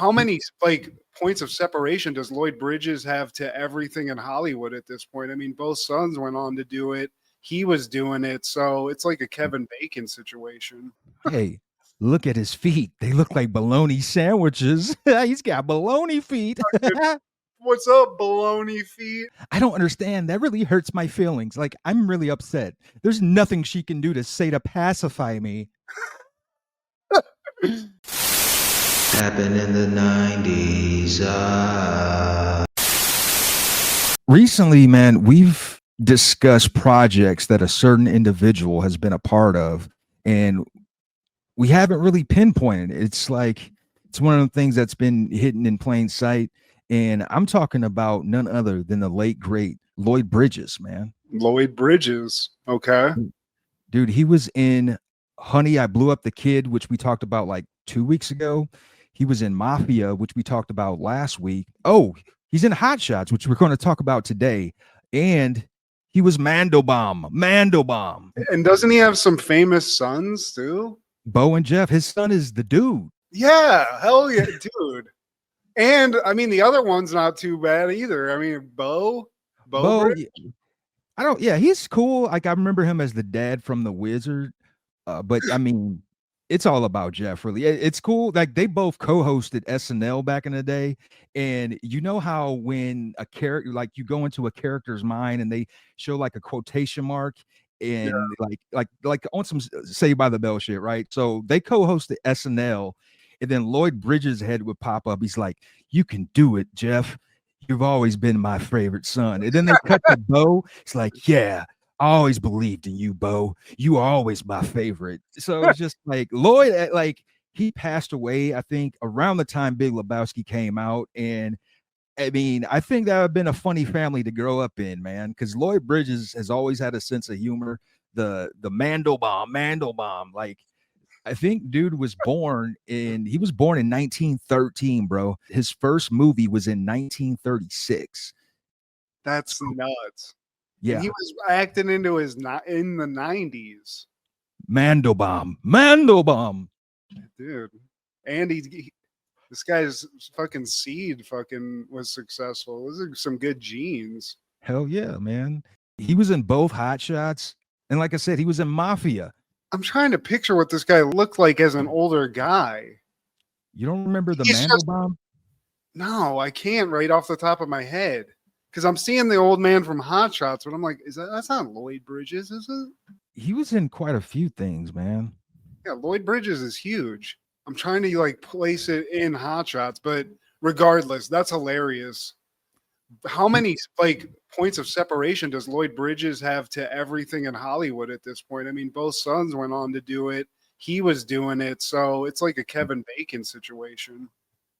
how many like points of separation does Lloyd Bridges have to everything in Hollywood at this point? I mean, both sons went on to do it. He was doing it, so it's like a Kevin Bacon situation. Hey, look at his feet. They look like bologna sandwiches. He's got bologna feet. What's up, baloney feet? I don't understand. That really hurts my feelings. Like, I'm really upset. There's nothing she can do to say to pacify me. Happened in the 90s. Recently, man, we've discussed projects that a certain individual has been a part of, and we haven't really pinpointed it. It's like it's one of the things that's been hidden in plain sight. And I'm talking about none other than the late great Lloyd Bridges, man. Lloyd Bridges. Okay. Dude, he was in Honey, I Blew Up the Kid, which we talked about like 2 weeks ago. He was in Mafia, which we talked about last week. Oh, he's in Hot Shots, which we're going to talk about today. And he was Mandelbaum. And doesn't he have some famous sons too? Bo and Jeff. His son is the dude. Yeah, hell yeah, dude. And I mean, the other one's not too bad either. I mean, Bo. Yeah, he's cool. Like, I remember him as the dad from The Wizard. But I mean, it's all about Jeff, really. It's cool. Like, they both co-hosted SNL back in the day. And you know how when a character, like, you go into a character's mind and they show like a quotation mark and like on some Saved by the Bell shit, right? So they co-hosted SNL, and then Lloyd Bridges' head would pop up. He's like, "You can do it, Jeff. You've always been my favorite son." And then they cut to Bo. It's like, "Yeah, I always believed in you, Bo. You are always my favorite." So it's just like Lloyd, like, he passed away, I think, around the time Big Lebowski came out. And I mean, I think that would have been a funny family to grow up in, man, because Lloyd Bridges has always had a sense of humor. The Mandelbaum. Like, I think dude was born in 1913, bro. His first movie was in 1936. That's nuts. Yeah. And he was acting into his in the 90s. Mandelbaum. Dude. And this guy's fucking seed fucking was successful. Those are some good genes. Hell yeah, man. He was in both Hot Shots. And like I said, he was in Mafia. I'm trying to picture what this guy looked like as an older guy. You don't remember the Mandelbaum? No, I can't right off the top of my head. Because I'm seeing the old man from Hot Shots, but I'm like, that's not Lloyd Bridges, is it? He was in quite a few things, man. Yeah, Lloyd Bridges is huge. I'm trying to like place it in Hot Shots, but regardless, that's hilarious. How many like points of separation does Lloyd Bridges have to everything in Hollywood at this point? I mean, both sons went on to do it. He was doing it, so it's like a Kevin Bacon situation.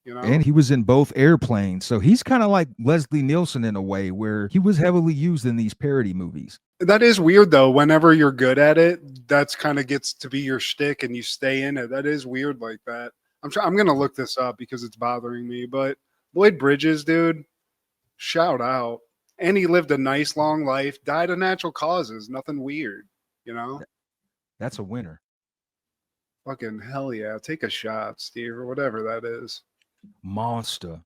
You know? And he was in both Airplanes. So he's kind of like Leslie Nielsen in a way, where he was heavily used in these parody movies. That is weird, though. Whenever you're good at it, that's kind of gets to be your shtick and you stay in it. That is weird like that. I'm going to look this up because it's bothering me. But Lloyd Bridges, dude, shout out. And he lived a nice long life, died of natural causes. Nothing weird, you know? That's a winner. Fucking hell yeah. Take a shot, Steve, or whatever that is. Monster.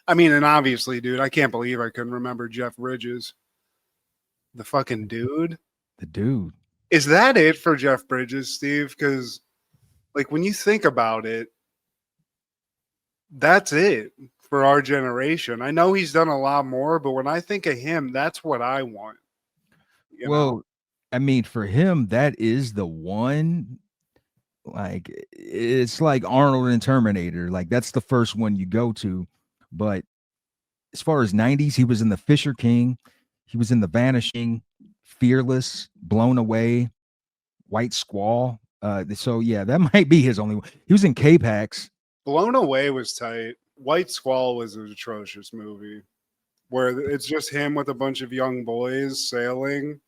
I mean, and obviously, dude, I can't believe I couldn't remember Jeff Bridges. The fucking dude. The dude. Is that it for Jeff Bridges, Steve? Because, like, when you think about it, that's it for our generation. I know he's done a lot more, but when I think of him, that's what I want. You know? I mean, for him, that is the one. Like, it's like Arnold and Terminator. Like, that's the first one you go to. But as far as 90s, he was in The Fisher King. He was in The Vanishing, Fearless, Blown Away, White Squall. So yeah, that might be his only one. He was in K-Pax. Blown Away was tight. White Squall was an atrocious movie where it's just him with a bunch of young boys sailing.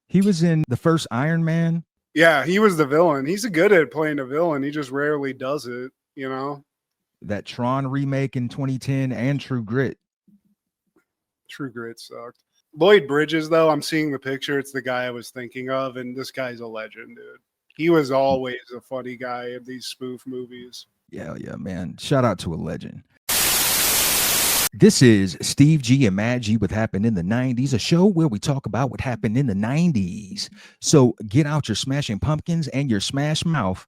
He was in the first Iron Man. Yeah, he was the villain. He's good at playing a villain. He just rarely does it, you know? That Tron remake in 2010 and True Grit. True Grit sucked. Lloyd Bridges, though, I'm seeing the picture. It's the guy I was thinking of, and this guy's a legend, dude. He was always a funny guy in these spoof movies. Yeah, man. Shout out to a legend. This is Steve G and Mad G with Happened in the 90s, a show where we talk about what happened in the 90s. So get out your smashing pumpkins and your smash mouth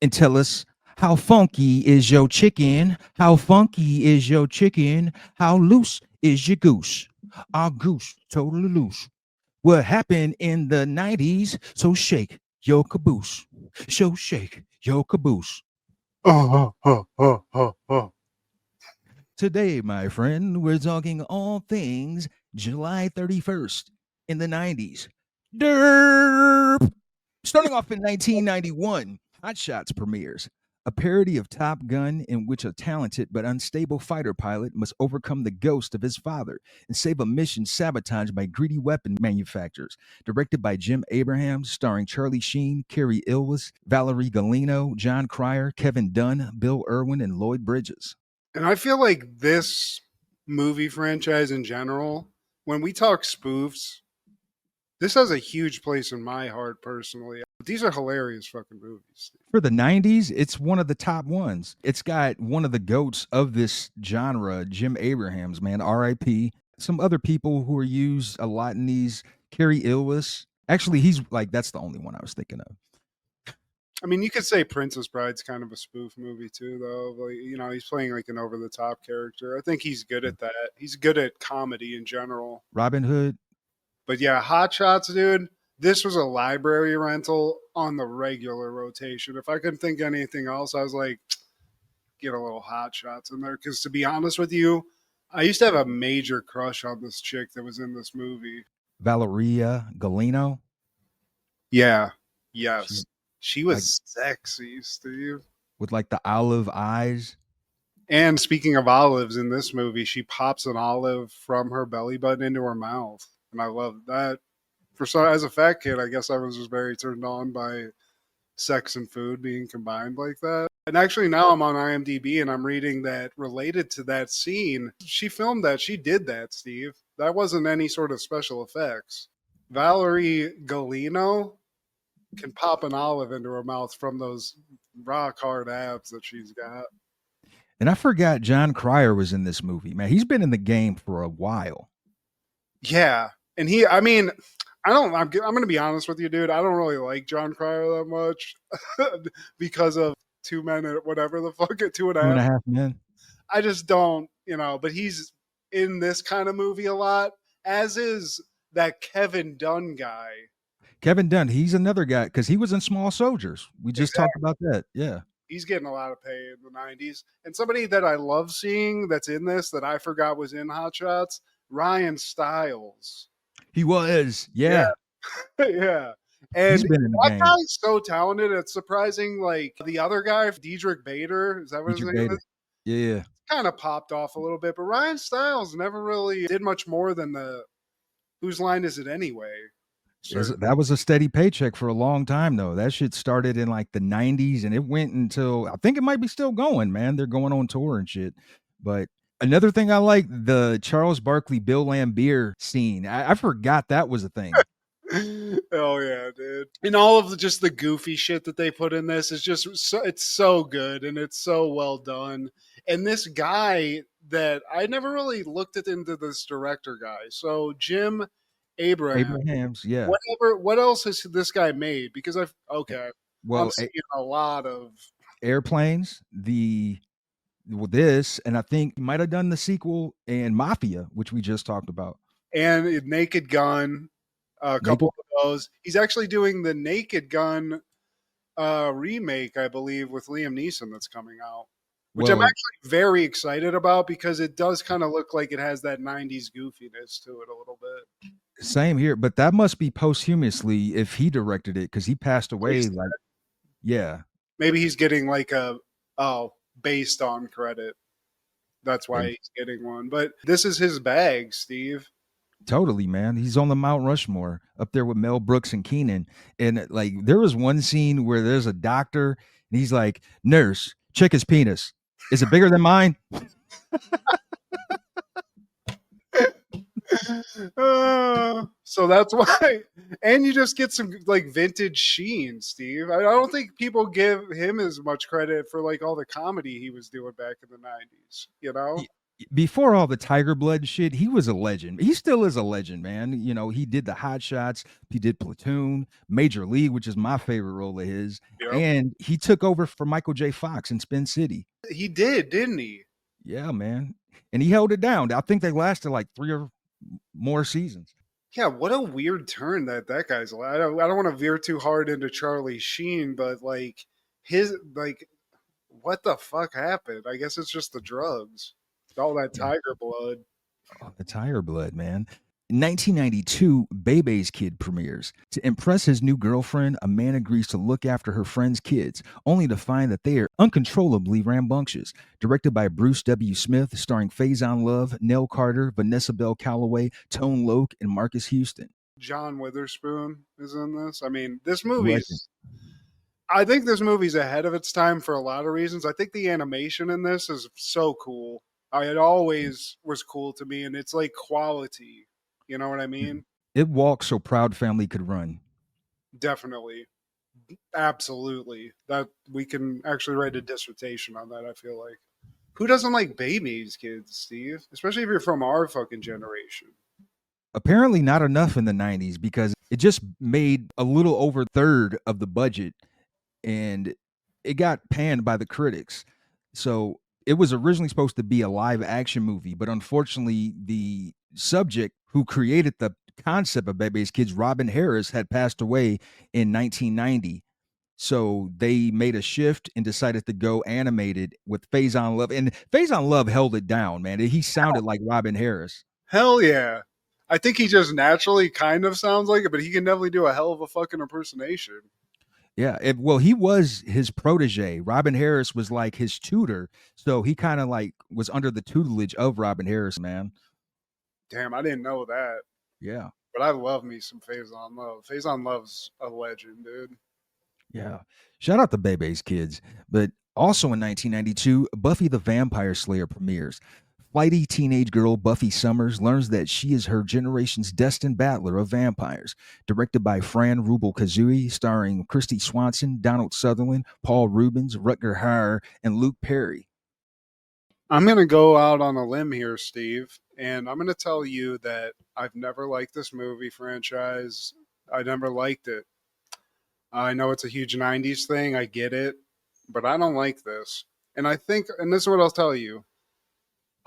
and tell us, how funky is your chicken? How funky is your chicken? How loose is your goose? Our goose totally loose. What happened in the 90s? So shake your caboose. So shake your caboose. Today, my friend, we're talking all things July 31st in the 90s. Derp! Starting off in 1991, Hot Shots premieres, a parody of Top Gun in which a talented but unstable fighter pilot must overcome the ghost of his father and save a mission sabotaged by greedy weapon manufacturers. Directed by Jim Abrahams, starring Charlie Sheen, Carrie Ilves, Valerie Galino, John Cryer, Kevin Dunn, Bill Irwin, and Lloyd Bridges. And I feel like this movie franchise in general, when we talk spoofs, this has a huge place in my heart personally. These are hilarious fucking movies. For the 90s, it's one of the top ones. It's got one of the goats of this genre, Jim Abrahams, man, R.I.P. Some other people who are used a lot in these, Carrie Ilves. Actually, he's like, that's the only one I was thinking of. I mean, you could say Princess Bride's kind of a spoof movie too, though. Like, you know, he's playing like an over-the-top character. I think he's good at that. He's good at comedy in general. Robin Hood. But yeah, Hot Shots, dude. This was a library rental on the regular rotation. If I couldn't think of anything else, I was like, get a little Hot Shots in there. Because to be honest with you, I used to have a major crush on this chick that was in this movie. Valeria Galino. Yeah. Yes. She was sexy, Steve. With like the olive eyes. And speaking of olives in this movie, she pops an olive from her belly button into her mouth. And I love that. As a fat kid, I guess I was just very turned on by sex and food being combined like that. And actually now I'm on IMDb and I'm reading that related to that scene, she filmed that. She did that, Steve. That wasn't any sort of special effects. Valerie Galino can pop an olive into her mouth from those rock hard abs that she's got. And I forgot John Cryer was in this movie. Man, he's been in the game for a while. Yeah. And I'm going to be honest with you, dude. I don't really like John Cryer that much because of 2 men and whatever the fuck, 2.5 men. I just don't, but he's in this kind of movie a lot, as is that Kevin Dunn guy. Kevin Dunn, he's another guy because he was in Small Soldiers. We just talked about that. Yeah. He's getting a lot of pay in the 90s. And somebody that I love seeing that's in this that I forgot was in Hot Shots, Ryan Stiles. He was. Yeah. Yeah. And he's been in the game. Guy's so talented. It's surprising. Like the other guy, Diedrich Bader, is that what his name is? Yeah. Kind of popped off a little bit, but Ryan Stiles never really did much more than the Whose Line Is It Anyway? That was a steady paycheck for a long time, though. That shit started in like the 90s and it went until, I think it might be still going, man. They're going on tour and shit. But another thing I like, the Charles Barkley, Bill Lambier scene. I forgot that was a thing. Oh yeah, dude. And all of just the goofy shit that they put in this is just it's so good and it's so well done. And this guy that I never really looked into this director guy. So Jim Abrahams, yeah. What else has this guy made? Because I'm seeing a lot of Airplanes, this, and I think he might have done the sequel and Mafia, which we just talked about, and Naked Gun. A couple of those. He's actually doing the Naked Gun remake, I believe, with Liam Neeson that's coming out, which I'm actually very excited about because it does kind of look like it has that 90s goofiness to it a little bit. Same here, but that must be posthumously if he directed it because he passed away. Yeah. Maybe he's getting like based on credit. That's why he's getting one. But this is his bag, Steve. Totally, man. He's on the Mount Rushmore up there with Mel Brooks and Keenan. And like there was one scene where there's a doctor and he's like, "Nurse, check his penis. Is it bigger than mine?" So that's why, and you just get some like vintage sheen, Steve. I don't think people give him as much credit for like all the comedy he was doing back in the '90s. You know? Before all the Tiger Blood shit, he was a legend. He still is a legend, man. You know, he did the Hot Shots, he did Platoon, Major League, which is my favorite role of his, Yep. and he took over for Michael J. Fox in Spin City. He did, didn't he? Yeah, man. And he held it down. I think they lasted like 3 or more seasons. Yeah, what a weird turn that guy's. I don't want to veer too hard into Charlie Sheen, but like his like, what the fuck happened? I guess it's just the drugs, all that Yeah. tiger blood. Oh, the Tiger Blood, man. In 1992, Bebe's Kid premieres. To impress his new girlfriend, a man agrees to look after her friend's kids, only to find that they are uncontrollably rambunctious. Directed by Bruce W. Smith, starring Faison Love, Nell Carter, Vanessa Bell Calloway, Tone Loc, and Marcus Houston. John Witherspoon is in this. I mean, this Legend. movie's. I think this movie's ahead of its time for a lot of reasons. I think the animation in this is so cool. It always was cool to me, and it's like quality. You know what I mean? It walked so Proud Family could run. Definitely. Absolutely. That we can actually write a dissertation on that, I feel like. Who doesn't like Baby's Kids, Steve? Especially if you're from our fucking generation. Apparently not enough in the 90s because it just made a little over a third of the budget and it got panned by the critics. So it was originally supposed to be a live action movie, but unfortunately the subject who created the concept of Bebe's Kids, Robin Harris, had passed away in 1990. So they made a shift and decided to go animated with Faison Love. And Faison Love held it down, man. He sounded like Robin Harris. Hell yeah. I think he just naturally kind of sounds like it, but he can definitely do a hell of a fucking impersonation. Yeah, well, he was his protege. Robin Harris was like his tutor, so he kind of like was under the tutelage of Robin Harris, man. Damn, I didn't know that. Yeah, But I love me some Faison Love. Faison Love's a legend, dude. yeah. Shout out to Bebe's Kids. But also in 1992, Buffy the Vampire Slayer premieres. Flighty teenage girl Buffy Summers learns that she is her generation's destined battler of vampires. Directed by Fran Rubel Kazooie, starring Christy Swanson, Donald Sutherland, Paul Rubens, Rutger Hauer, and Luke Perry. I'm going to go out on a limb here, Steve, and I'm going to tell you that I've never liked this movie franchise. I never liked it. I know it's a huge 90s thing. I get it, but I don't like this. And I think, and this is what I'll tell you,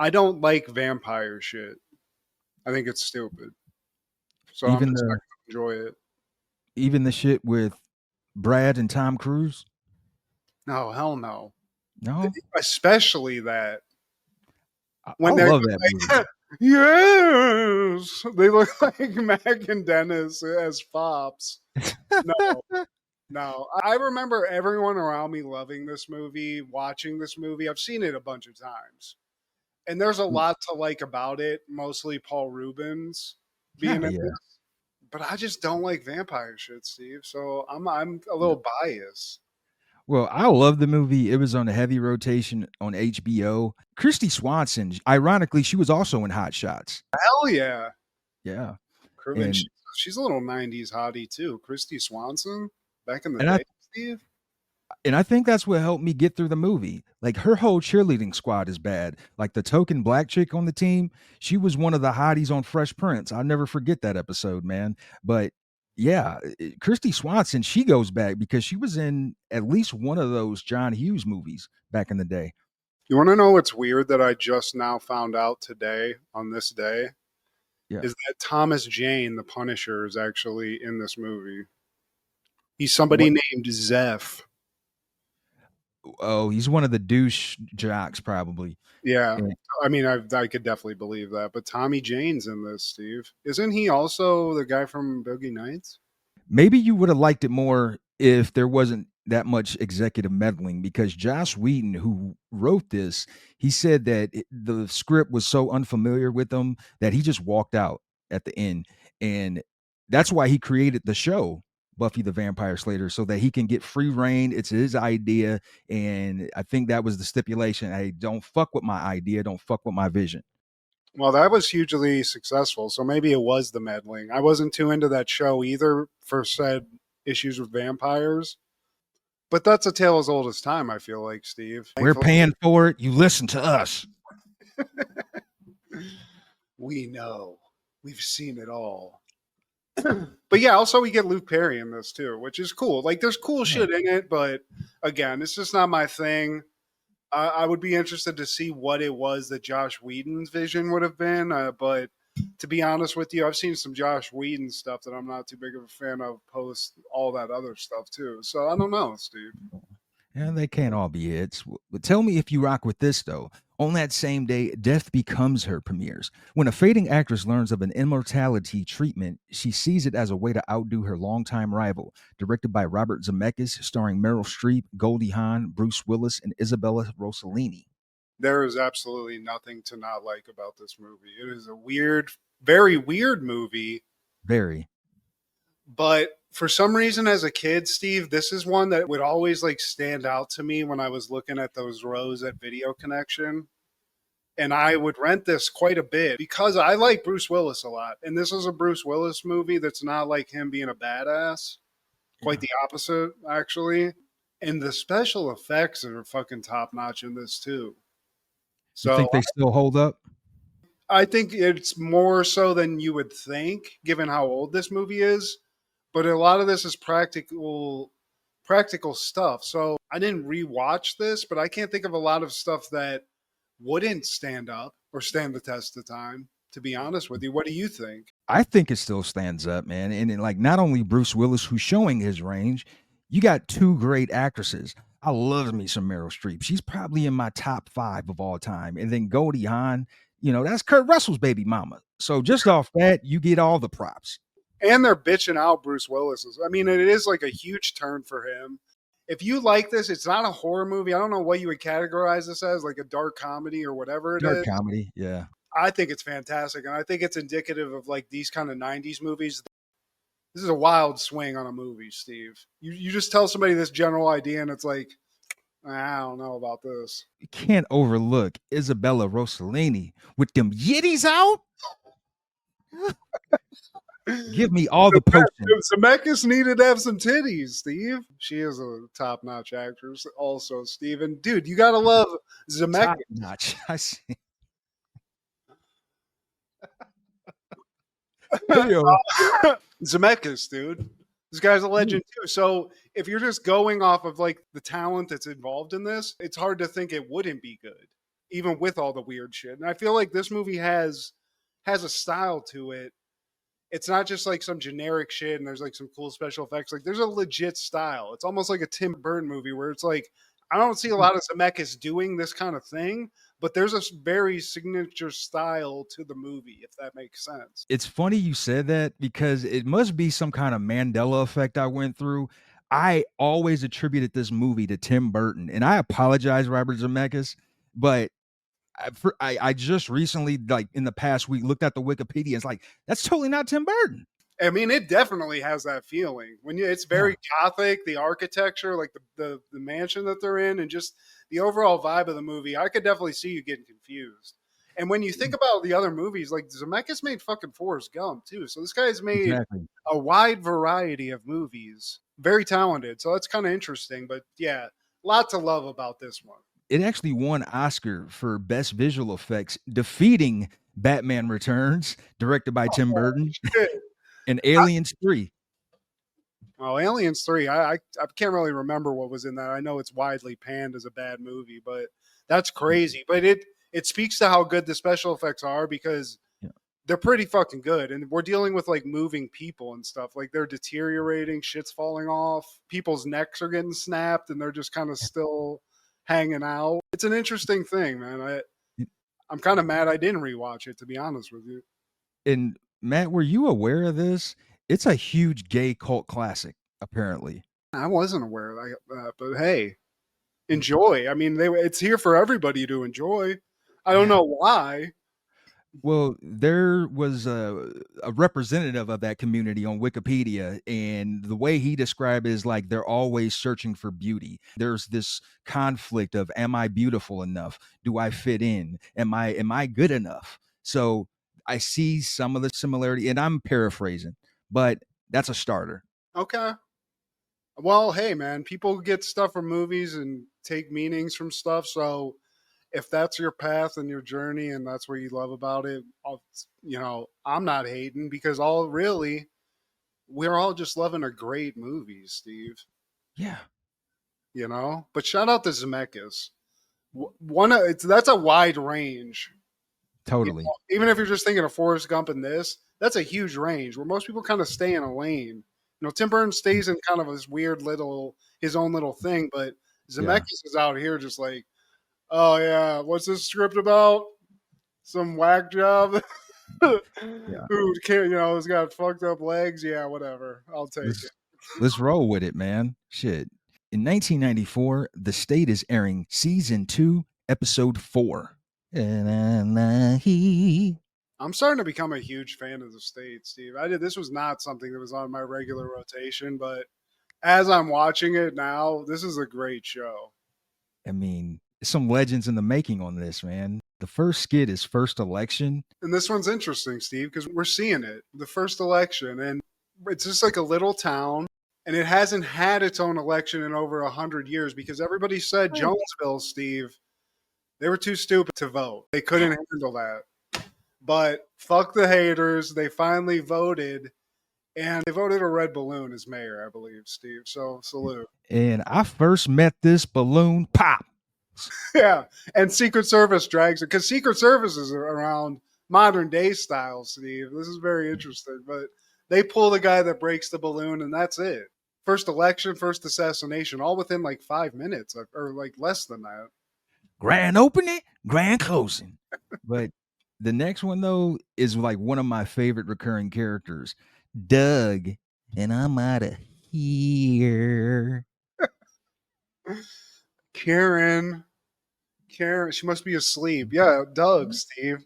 I don't like vampire shit. I think it's stupid. So I'm Even just not the going to enjoy it. even the shit with Brad and Tom Cruise. No, hell no. No, Especially that. I When they're love that movie. yes, they look like Mac and Dennis as fops. No, no. I remember everyone around me loving this movie, watching this movie. I've seen it a bunch of times. And there's a lot to like about it, mostly Paul Rubens being in Yeah. this. But I just don't like vampire shit, Steve. So I'm a little biased. Well, I love the movie. It was on a heavy rotation on HBO. Christy Swanson, ironically, she was also in Hot Shots. Hell yeah. Yeah. And And she's a little 90s hottie too. Christy Swanson back in the And I- day, Steve. and I think that's what helped me get through the movie. Like her whole cheerleading squad is bad. Like the token black chick on the team, she was one of the hotties on Fresh Prince. I'll never forget that episode, man. But yeah, Christy Swanson, she goes back because she was in at least one of those John Hughes movies back in the day. You want to know what's weird that I just now found out today on this day? Yeah. Is that Thomas Jane, the Punisher, is actually in this movie. He's somebody What? named Zeph. Oh, he's one of the douche jocks, probably. Yeah. Yeah. I mean, I could definitely believe that. But Tommy Jane's in this, Steve. Isn't he also the guy from Boogie Nights? Maybe you would have liked it more if there wasn't that much executive meddling because Joss Whedon, who wrote this, he said that the script was so unfamiliar with him that he just walked out at the end. And that's why he created the show, Buffy the Vampire Slayer, so that he can get free reign. It's his idea. And I think that was the stipulation. Hey, don't fuck with my idea. Don't fuck with my vision. Well, that was hugely successful, so maybe it was the meddling. I wasn't too into that show either for said issues with vampires, but that's a tale as old as time, I feel like, Steve. We're Thankfully, paying for it. You listen to us. we know. We've seen it all. But yeah, also we get Luke Perry in this too, which is cool. Like, there's cool Yeah. shit in it, but again, it's just not my thing. I would be interested to see what it was that Josh Whedon's vision would have been. But to be honest with you, I've seen some Josh Whedon stuff that I'm not too big of a fan of post all that other stuff too. So I don't know, Steve. Yeah, they can't all be hits. But tell me if you rock with this, though. On that same day, Death Becomes Her premieres. When a fading actress learns of an immortality treatment, she sees it as a way to outdo her longtime rival. Directed by Robert Zemeckis, starring Meryl Streep, Goldie Hawn, Bruce Willis, and Isabella Rossellini. There is absolutely nothing to not like about this movie. It is a weird, very weird movie. Very. But for some reason, as a kid, Steve, this is one that would always like stand out to me when I was looking at those rows at Video Connection. And I would rent this quite a bit because I like Bruce Willis a lot. And this is a Bruce Willis movie that's not like him being a badass. Quite the opposite, actually. And the special effects are fucking top notch in this too. You So think they still hold up? I think it's more so than you would think, given how old this movie is. But a lot of this is practical stuff. So I didn't rewatch this, but I can't think of a lot of stuff that wouldn't stand up or stand the test of time. To be honest with you, what do you think? I think it still stands up, man. And like not only Bruce Willis, who's showing his range, you got two great actresses. I love me some Meryl Streep. She's probably in my top 5 of all time. And then Goldie Hawn, that's Kurt Russell's baby mama. So just off that, you get all the props. And they're bitching out Bruce Willis's. I mean, it is like a huge turn for him. If you like this, it's not a horror movie. I don't know what you would categorize this as, like a dark comedy or whatever it Dark is. comedy, yeah. I think it's fantastic. And I think it's indicative of like these kind of 90s movies. This is a wild swing on a movie, Steve. You just tell somebody this general idea and it's like, I don't know about this. You can't overlook Isabella Rossellini with them yitties out. Give me all the potion. Zemeckis needed to have some titties, Steve. She is a top-notch actress also, Steven. Dude, you got to love Zemeckis. Top notch. I see. Zemeckis, dude. This guy's a legend too. So if you're just going off of like the talent that's involved in this, it's hard to think it wouldn't be good, even with all the weird shit. And I feel like this movie has a style to it. It's not just like some generic shit and there's like some cool special effects. Like there's a legit style. It's almost like a Tim Burton movie where it's like I don't see a lot of Zemeckis doing this kind of thing, but there's a very signature style to the movie, if that makes sense. It's funny you said that because it must be some kind of Mandela effect I went through. I always attributed this movie to Tim Burton, and I apologize, Robert Zemeckis, but I just recently, like in the past week, looked at the Wikipedia. It's like that's totally not Tim Burton. I mean, it definitely has that feeling when it's very gothic, the architecture, like the mansion that they're in, and just the overall vibe of the movie. I could definitely see you getting confused. And when you think about the other movies, like Zemeckis made fucking Forrest Gump too, so this guy's made a wide variety of movies. Very talented, so that's kind of interesting. But yeah, a lot to love about this one. It actually won Oscar for Best Visual Effects, defeating Batman Returns, directed by Tim Burton, and Aliens 3. Oh, Aliens 3. I can't really remember what was in that. I know it's widely panned as a bad movie, but that's crazy. But it speaks to how good the special effects are because they're pretty fucking good. And we're dealing with like moving people and stuff. Like they're deteriorating, shit's falling off, people's necks are getting snapped, and they're just kind of still hanging out. It's an interesting thing, man. I'm kind of mad I didn't rewatch it, to be honest with you. And Matt, were you aware of this? It's a huge gay cult classic, apparently. I wasn't aware of that, but hey, enjoy. I mean, it's here for everybody to enjoy. I don't know why. Well, there was a representative of that community on Wikipedia, and the way he described it is like they're always searching for beauty. There's this conflict of, am I beautiful enough? Do I fit in? Am I good enough? So I see some of the similarity, and I'm paraphrasing, but that's a starter. Okay. Well, hey, man, people get stuff from movies and take meanings from stuff. So if that's your path and your journey and that's what you love about it, I'm not hating because we're all just loving a great movie, Steve. Yeah, But shout out to Zemeckis. That's a wide range. totally. Even if you're just thinking of Forrest Gump and this, that's a huge range where most people kind of stay in a lane. Tim Burton stays in kind of his own little thing, but Zemeckis is out here just like, oh yeah, what's this script about? Some whack job Yeah. who can't, has got fucked up legs. Yeah, whatever. I'll take it. Let's roll with it, man. Shit. In 1994, the state is airing season 2, episode 4. I'm starting to become a huge fan of the state, Steve. This was not something that was on my regular rotation, but as I'm watching it now, this is a great show. I mean, some legends in the making on this, man. The first skit is First Election. And this one's interesting, Steve, because we're seeing it, the first election, and it's just like a little town, and it hasn't had its own election in over 100 years because everybody said Jonesville, Steve, they were too stupid to vote. They couldn't handle that. But fuck the haters. They finally voted, and they voted a red balloon as mayor, I believe, Steve. So salute. And I first met this balloon pop. Yeah, and Secret Service drags it because Secret Service is around modern day style, Steve. This is very interesting, but they pull the guy that breaks the balloon, and that's it. First election, first assassination, all within like 5 minutes or like less than that. Grand opening, grand closing. But the next one, though, is like one of my favorite recurring characters, Doug. And I'm out of here. Karen, she must be asleep. Yeah, Doug, Steve.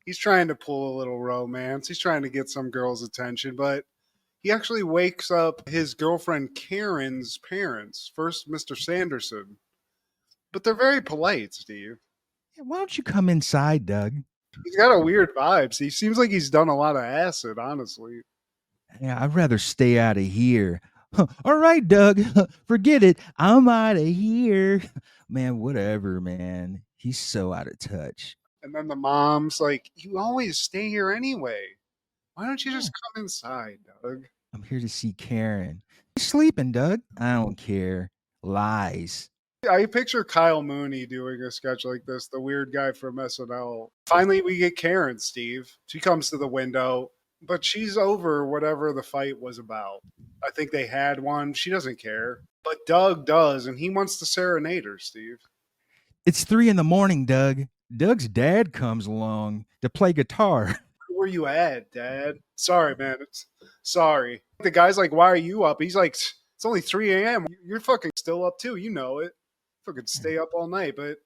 He's trying to pull a little romance. He's trying to get some girl's attention, but he actually wakes up his girlfriend Karen's parents, first Mr. Sanderson. But they're very polite, Steve. Yeah, why don't you come inside, Doug? He's got a weird vibes. He seems like he's done a lot of acid, honestly. Yeah, I'd rather stay out of here. All right, Doug, forget it. I'm out of here. Man, whatever, man. He's so out of touch. And then the mom's like, you always stay here anyway. Why don't you just come inside, Doug? I'm here to see Karen. He's sleeping, Doug. I don't care. Lies. I picture Kyle Mooney doing a sketch like this, the weird guy from SNL. Finally, we get Karen, Steve. She comes to the window, but she's over whatever the fight was about. I think they had one. She doesn't care. But Doug does, and he wants to serenade her, Steve. It's 3 a.m, Doug. Doug's dad comes along to play guitar. Where you at, Dad? Sorry, man. Sorry. The guy's like, why are you up? He's like, it's only 3 a.m. You're fucking still up too. You know it. Fucking stay up all night. But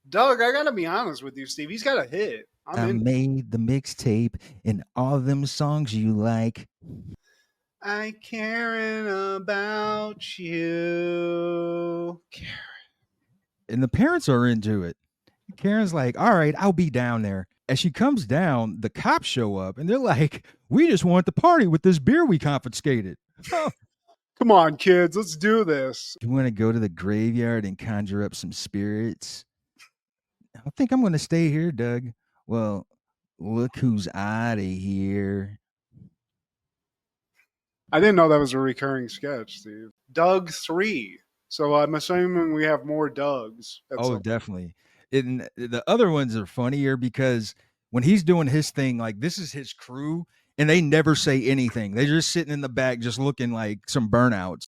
Doug, I gotta be honest with you, Steve. He's got a hit. I made the mixtape and all them songs you like. I caring about you. Karen. And the parents are into it. Karen's like, all right, I'll be down there. As she comes down, the cops show up and they're like, we just want to party with this beer we confiscated. Oh. Come on, kids, let's do this. You want to go to the graveyard and conjure up some spirits? I think I'm going to stay here, Doug. Well, look who's out of here. I didn't know that was a recurring sketch, Steve. Doug 3. So I'm assuming we have more Dougs. Oh, definitely. And the other ones are funnier because when he's doing his thing, like this is his crew, and they never say anything. They're just sitting in the back, just looking like some burnouts.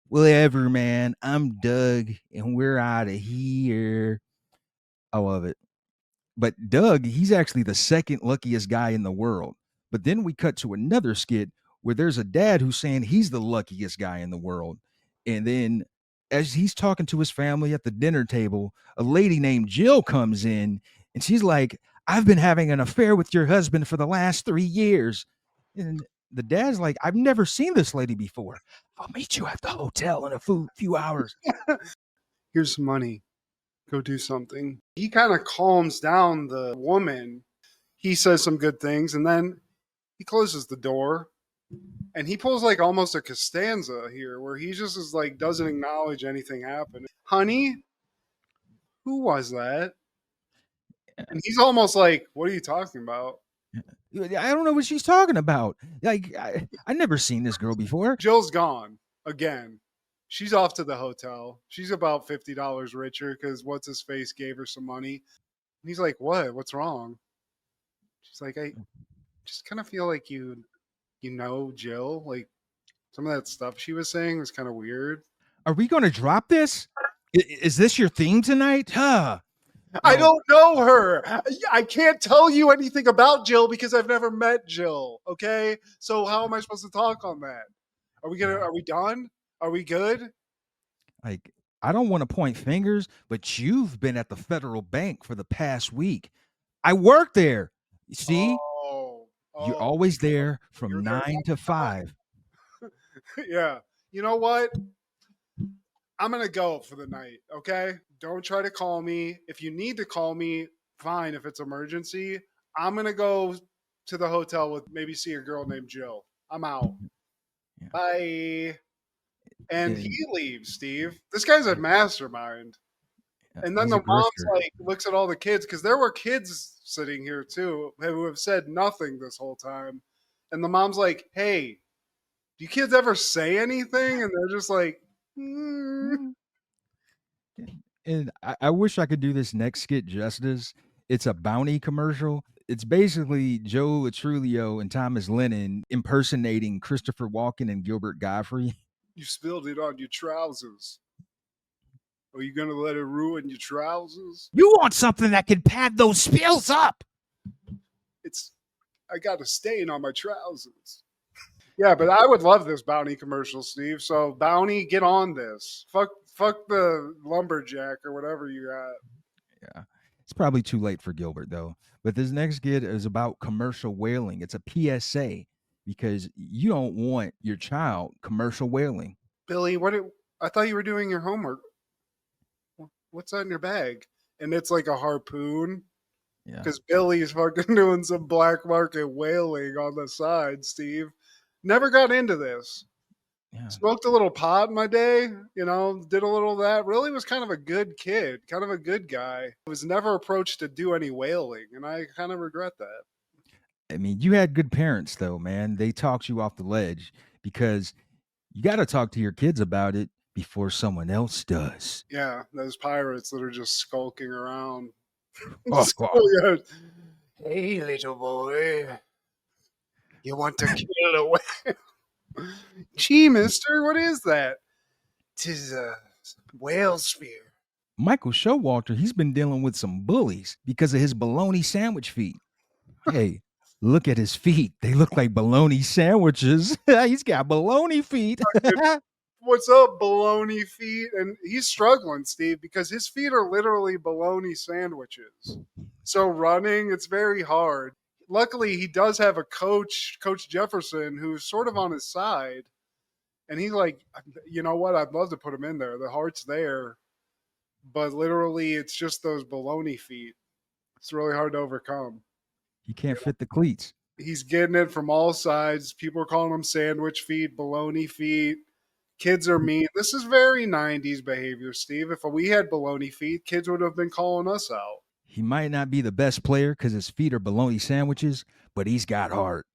Whatever, man. I'm Doug, and we're out of here. I love it. But Doug, he's actually the second luckiest guy in the world. But then we cut to another skit where there's a dad who's saying he's the luckiest guy in the world. And then as he's talking to his family at the dinner table, a lady named Jill comes in and she's like, I've been having an affair with your husband for the last 3 years. And the dad's like, I've never seen this lady before. I'll meet you at the hotel in a few hours. Here's some money. Go do something. He kind of calms down the woman. he says some good things, and then he closes the door, and he pulls like almost a Costanza here, where he just is like doesn't acknowledge anything happened. Honey, who was that? And he's almost like, "What are you talking about?" I don't know what she's talking about. Like, I never seen this girl before. Jill's gone again. She's off to the hotel. She's about $50 richer because what's his face gave her some money. And he's like, "What? What's wrong?" She's like, "I just kind of feel like you know, Jill. Like some of that stuff she was saying was kind of weird." Are we going to drop this? Is this your theme tonight? Huh? I don't know her. I can't tell you anything about Jill because I've never met Jill. Okay, so how am I supposed to talk on that? Are we done? Are we good? Like, I don't want to point fingers, but you've been at the federal bank for the past week. I work there. You see, Oh, you're oh, always there you're from there 9 to 5. yeah. You know what? I'm gonna go for the night. Okay. Don't try to call me. If you need to call me, fine. If it's emergency, I'm gonna go to the hotel with maybe see a girl named Jill. I'm out. Yeah. Bye. And he And leaves, Steve. This guy's a mastermind. And then he's the a mom's grifter. like looks at all the kids because there were kids sitting here too who have said nothing this whole time. And the mom's like, "Hey, do you kids ever say anything?" And they're just like, "Mm." Mm. And I wish I could do this next skit justice. It's a bounty commercial. It's basically Joe Latrulio and Thomas Lennon impersonating Christopher Walken and Gilbert Godfrey. "You spilled it on your trousers. Are you gonna let it ruin your trousers?" You want something that can pad those spills up. It's I got a stain on my trousers. Yeah, but I would love this bounty commercial, Steve. So bounty, get on this. Fuck the lumberjack or whatever you got. Yeah. It's probably too late for Gilbert though. But this next skit is about commercial whaling. It's a PSA because you don't want your child commercial whaling. Billy, I thought you were doing your homework. What's that in your bag? And it's like a harpoon. Yeah. Because Billy's fucking doing some black market whaling on the side, Steve. Never got into this. Yeah. Smoked a little pot in my day, did a little of that. Really was kind of a good kid, kind of a good guy. Was never approached to do any whaling, and I kind of regret that. I mean, you had good parents though, man. They talked you off the ledge because you got to talk to your kids about it before someone else does. Yeah, those pirates that are just skulking around. Oh, Yeah. Hey, little boy, you want to kill a whale? Gee, mister, what is that? 'Tis a whale spear. Michael Showalter, he's been dealing with some bullies because of his bologna sandwich feet. Hey, look at his feet. They look like bologna sandwiches. He's got bologna feet. What's up, baloney feet? And he's struggling, Steve, because his feet are literally baloney sandwiches. So running, it's very hard. Luckily, he does have a coach, Coach Jefferson, who's sort of on his side. And he's like, you know what? I'd love to put him in there. The heart's there. But literally, it's just those baloney feet. It's really hard to overcome. He can't fit the cleats. He's getting it from all sides. People are calling him sandwich feet, baloney feet. Kids are mean. This is very 90s behavior, Steve. If we had baloney feet, kids would have been calling us out. He might not be the best player because his feet are bologna sandwiches, but he's got heart.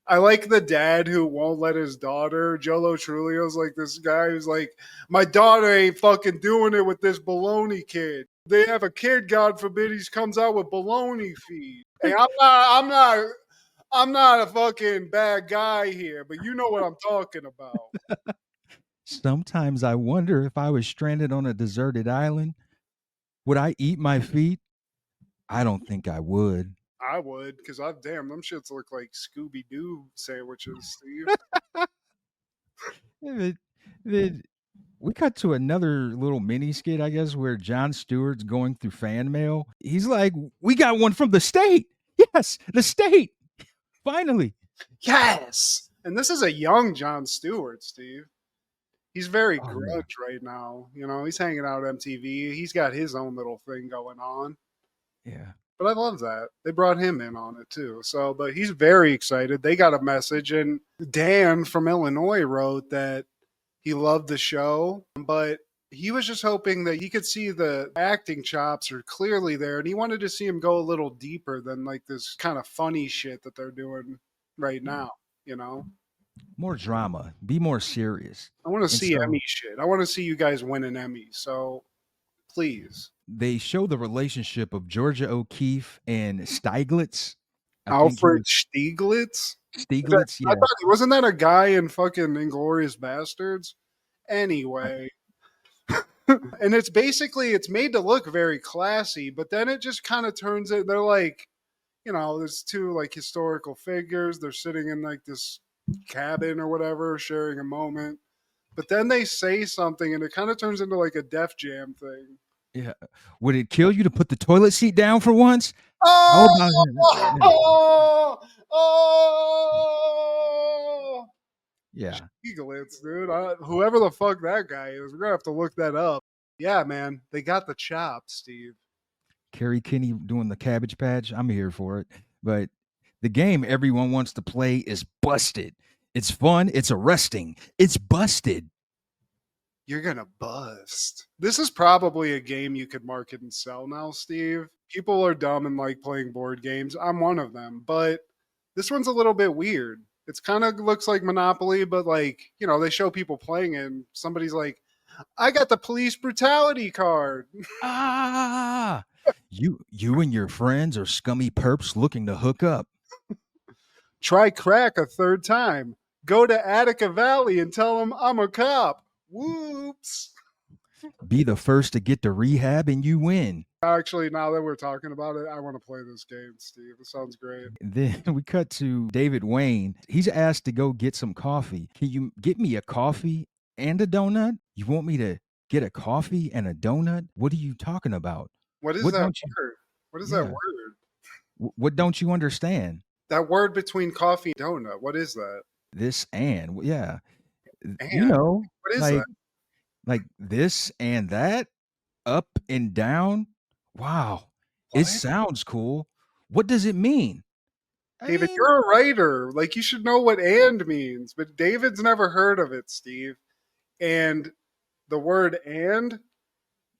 I like the dad who won't let his daughter. Jolo Trulio's like this guy who's like, my daughter ain't fucking doing it with this baloney kid. They have a kid, God forbid, he comes out with baloney feet. Hey, I'm not a fucking bad guy here, but you know what I'm talking about. Sometimes I wonder if I was stranded on a deserted island, would I eat my feet? I don't think I would. I would, because them shits look like Scooby Doo sandwiches, Steve. We cut to another little mini skit, I guess, where Jon Stewart's going through fan mail. He's like, we got one from the state. Yes, the state. Finally. Yes. And this is a young Jon Stewart, Steve. He's very grudge yeah. right now. He's hanging out at MTV. He's got his own little thing going on. Yeah. But I love that. They brought him in on it too. So, but he's very excited. They got a message, and Dan from Illinois wrote that he loved the show, but he was just hoping that he could see the acting chops are clearly there, and he wanted to see him go a little deeper than like this kind of funny shit that they're doing right now, you know? More drama. Be more serious. I want to And see so Emmy shit. I want to see you guys win an Emmy. So please. they show the relationship of Georgia O'Keeffe and Stieglitz. I think he Alfred was Stieglitz? Stieglitz. I Yeah. thought wasn't that a guy in fucking Inglorious Bastards? Anyway. And it's basically it's made to look very classy, but then it just kind of turns it they're like, you know, there's two like historical figures. They're sitting in like this cabin or whatever, sharing a moment. But then they say something and it kind of turns into like a Def Jam thing. Yeah. Would it kill you to put the toilet seat down for once? How Oh, about oh, yeah. Stieglitz, dude. Whoever the fuck that guy is, we're gonna have to look that up. Yeah, man, they got the chops, Steve. Kerry Kinney doing the Cabbage Patch. I'm here for it. But the game everyone wants to play is busted. It's fun. It's arresting. It's busted. You're gonna bust. This is probably a game you could market and sell now, Steve. People are dumb and like playing board games. I'm one of them, but this one's a little bit weird. It's kind of looks like Monopoly, but like, you know, they show people playing it and somebody's like, I got the police brutality card. Ah, you and your friends are scummy perps looking to hook up. Try crack a third time. Go to Attica Valley and tell them I'm a cop. Whoops. Be the first to get to rehab and you win. Actually, now that we're talking about it, I want to play this game, Steve. It sounds great. Then we cut to David Wayne. He's asked to go get some coffee. Can you get me a coffee and a donut? You want me to get a coffee and a donut? What are you talking about? What is What that don't you word? What is that yeah. word? What don't you understand? That word between coffee and donut. What is that? This and yeah. You And know, what is like that? like this and that, up and down. Wow. It What? sounds cool. What does it mean? I David, mean, you're a writer. Like you should know what and means, but David's never heard of it, Steve. And the word and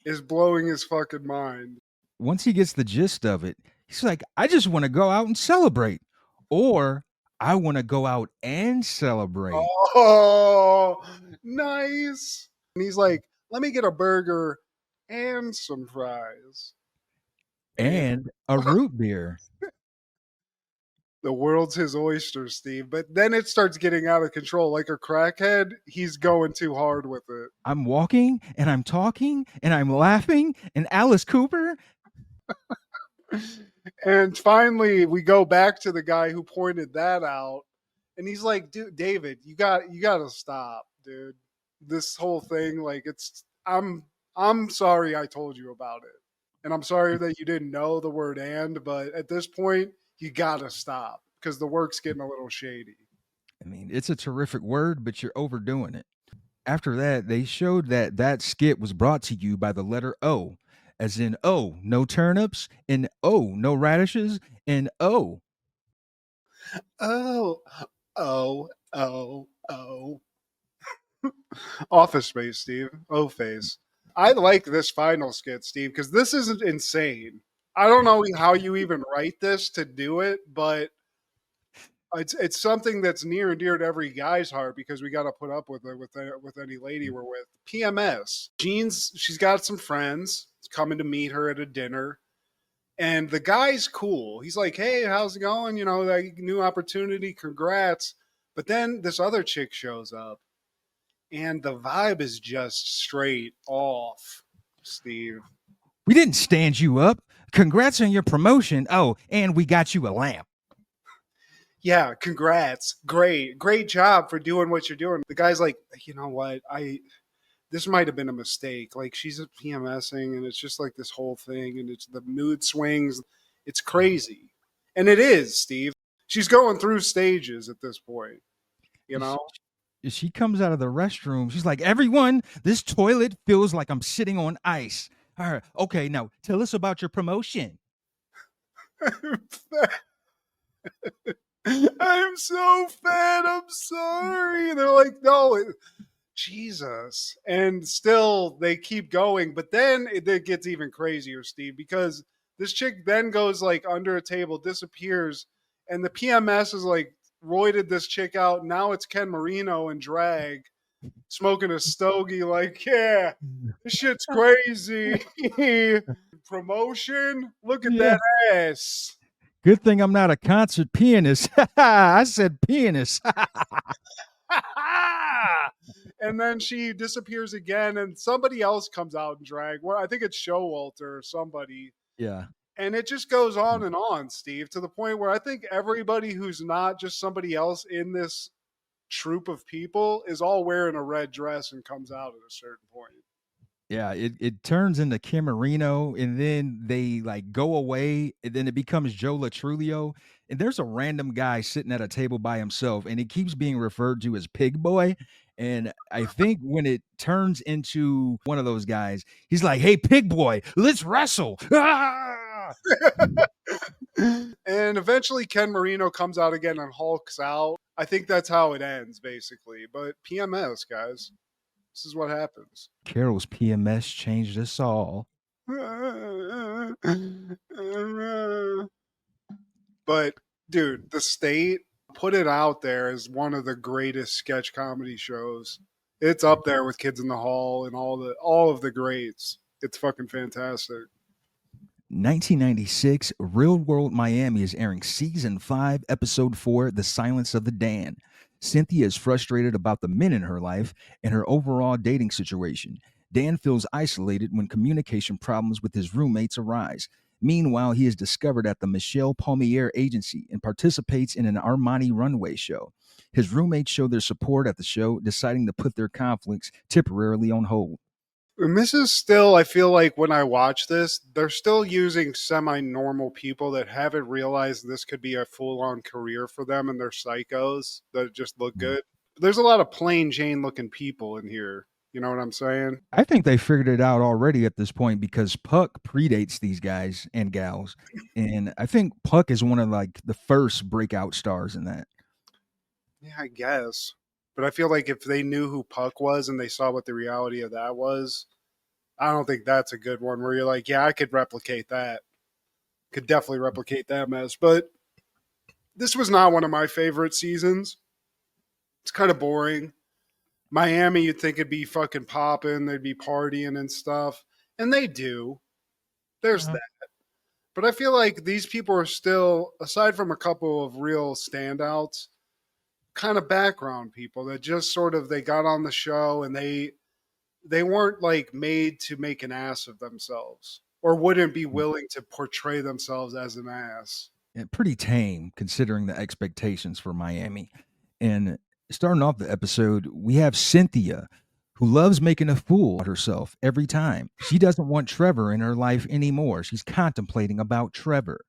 is blowing his fucking mind. once he gets the gist of it, he's like, I just want to go out and celebrate. Or I want to go out and celebrate. Oh, nice. And he's like, let me get a burger and some fries. And a root beer. The world's his oyster, Steve. But then it starts getting out of control. Like a crackhead, he's going too hard with it. I'm walking and I'm talking and I'm laughing and Alice Cooper. And finally, we go back to the guy who pointed that out, and he's like, "Dude, David, you got to stop, dude. This whole thing, like, I'm sorry I told you about it, and I'm sorry that you didn't know the word and, but at this point, you got to stop because the work's getting a little shady." I mean, it's a terrific word, but you're overdoing it. After that, they showed that that skit was brought to you by the letter O, as in O, no turnips, and O, no radishes, and O. Oh, oh. Office Space, Steve. O face. I like this final skit, Steve, because this isn't insane. I don't know how you even write this to do it, but it's something that's near and dear to every guy's heart because we got to put up with it with any lady we're with. PMS. She's got some friends coming to meet her at a dinner, and the guy's cool. He's like, "Hey, how's it going? You know, that new opportunity. Congrats." But then this other chick shows up, and the vibe is just straight off, Steve. We didn't stand you up. Congrats on your promotion. Oh, and we got you a lamp. Yeah, congrats. Great job for doing what you're doing. The guy's like, you know what? This might have been a mistake. Like she's PMSing and it's just like this whole thing and it's the mood swings. It's crazy. And it is, Steve. She's going through stages at this point. You know? She comes out of the restroom. She's like, everyone, this toilet feels like I'm sitting on ice. All right, okay, now tell us about your promotion. I'm so fat. I'm sorry. They're like, no, Jesus. And still they keep going. But then it gets even crazier, Steve, because this chick then goes like under a table, disappears, and the PMS is like roided this chick out. Now it's Ken Marino in drag, smoking a stogie, like, yeah, this shit's crazy. Promotion? Look at Yeah. that ass. Good thing I'm not a concert pianist. I said pianist. And then she disappears again, and somebody else comes out in drag. Well, I think it's Showalter or somebody. Yeah. And it just goes on and on, Steve, to the point where I think everybody who's not just somebody else in this troop of people is all wearing a red dress and comes out at a certain point. Yeah, it turns into Kim Marino, and then they like go away, and then it becomes Joe Latrulio, and there's a random guy sitting at a table by himself, and he keeps being referred to as Pig Boy. And I think when it turns into one of those guys, he's like, "Hey, Pig Boy, let's wrestle!" Ah! And eventually Ken Marino comes out again and hulks out. I think that's how it ends, basically. But PMS, guys, this is what happens. Carol's PMS changed us all. But dude, the state put it out there as one of the greatest sketch comedy shows. It's up there with Kids in the Hall and all of the greats. It's fucking fantastic. 1996, Real World Miami is airing season 5, episode 4, The Silence of the Dan. Cynthia is frustrated about the men in her life and her overall dating situation. Dan feels isolated when communication problems with his roommates arise. Meanwhile, he is discovered at the Michelle Pommier agency and participates in an Armani runway show. His roommates show their support at the show, deciding to put their conflicts temporarily on hold. And this is still, I feel like when I watch this, they're still using semi-normal people that haven't realized this could be a full-on career for them, and they're psychos that just look good. There's a lot of plain Jane looking people in here. You know what I'm saying? I think they figured it out already at this point because Puck predates these guys and gals. And I think Puck is one of like the first breakout stars in that. Yeah, I guess. But I feel like if they knew who Puck was and they saw what the reality of that was, I don't think that's a good one where you're like, yeah, I could replicate that. Could definitely replicate that mess. But this was not one of my favorite seasons. It's kind of boring. Miami, you'd think it'd be fucking popping, they'd be partying and stuff. And they do. There's that. But I feel like these people are still, aside from a couple of real standouts, kind of background people that just sort of they got on the show and they weren't like made to make an ass of themselves or wouldn't be willing to portray themselves as an ass. And pretty tame considering the expectations for Miami. And starting off the episode, we have Cynthia, who loves making a fool of herself every time. She doesn't want Trevor in her life anymore. She's contemplating about Trevor.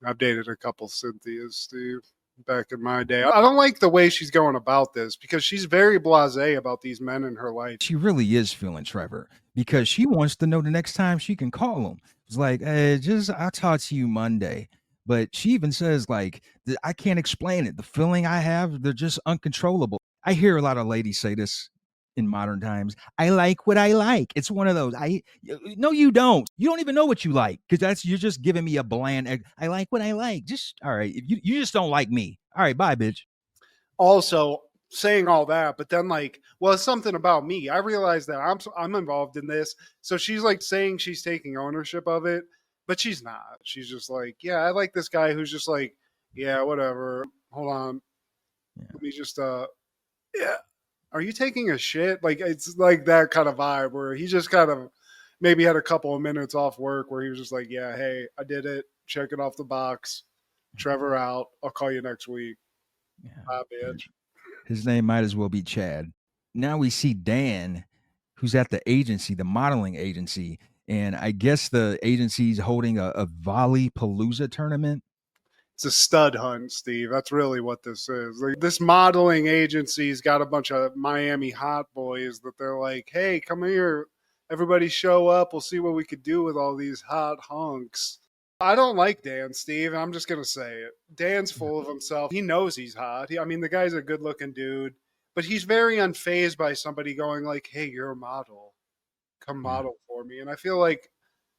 I've dated a couple Cynthias, Steve, back in my day. I don't like the way she's going about this because she's very blasé about these men in her life. She really is feeling Trevor because she wants to know the next time she can call him. It's like, I'll talk to you Monday. But she even says, like, I can't explain it. The feeling I have, they're just uncontrollable. I hear a lot of ladies say this in modern times. I like what I like. It's one of those. No, you don't. You don't even know what you like because you're just giving me a bland. I like what I like. Just all right. You just don't like me. All right, bye, bitch. Also, saying all that, but then like, well, it's something about me. I realize that I'm involved in this. So she's like saying she's taking ownership of it, but she's not. She's just like, yeah, I like this guy who's just like, yeah, whatever. Hold on. Yeah. Let me just yeah. Are you taking a shit? Like it's like that kind of vibe where he just kind of maybe had a couple of minutes off work where he was just like, yeah, hey, I did it. Check it off the box. Trevor out. I'll call you next week. Yeah. Bye, bitch. His name might as well be Chad. Now we see Dan, who's at the agency, the modeling agency, and I guess the agency's holding a volley palooza tournament. It's a stud hunt, Steve. That's really what this is. Like, this modeling agency's got a bunch of Miami hot boys that they're like, hey, come here. Everybody show up. We'll see what we could do with all these hot hunks. I don't like Dan, Steve. I'm just gonna say it. Dan's full of himself. He knows he's hot. I mean, the guy's a good-looking dude, but he's very unfazed by somebody going like, "Hey, you're a model. Come Yeah. model for me." And I feel like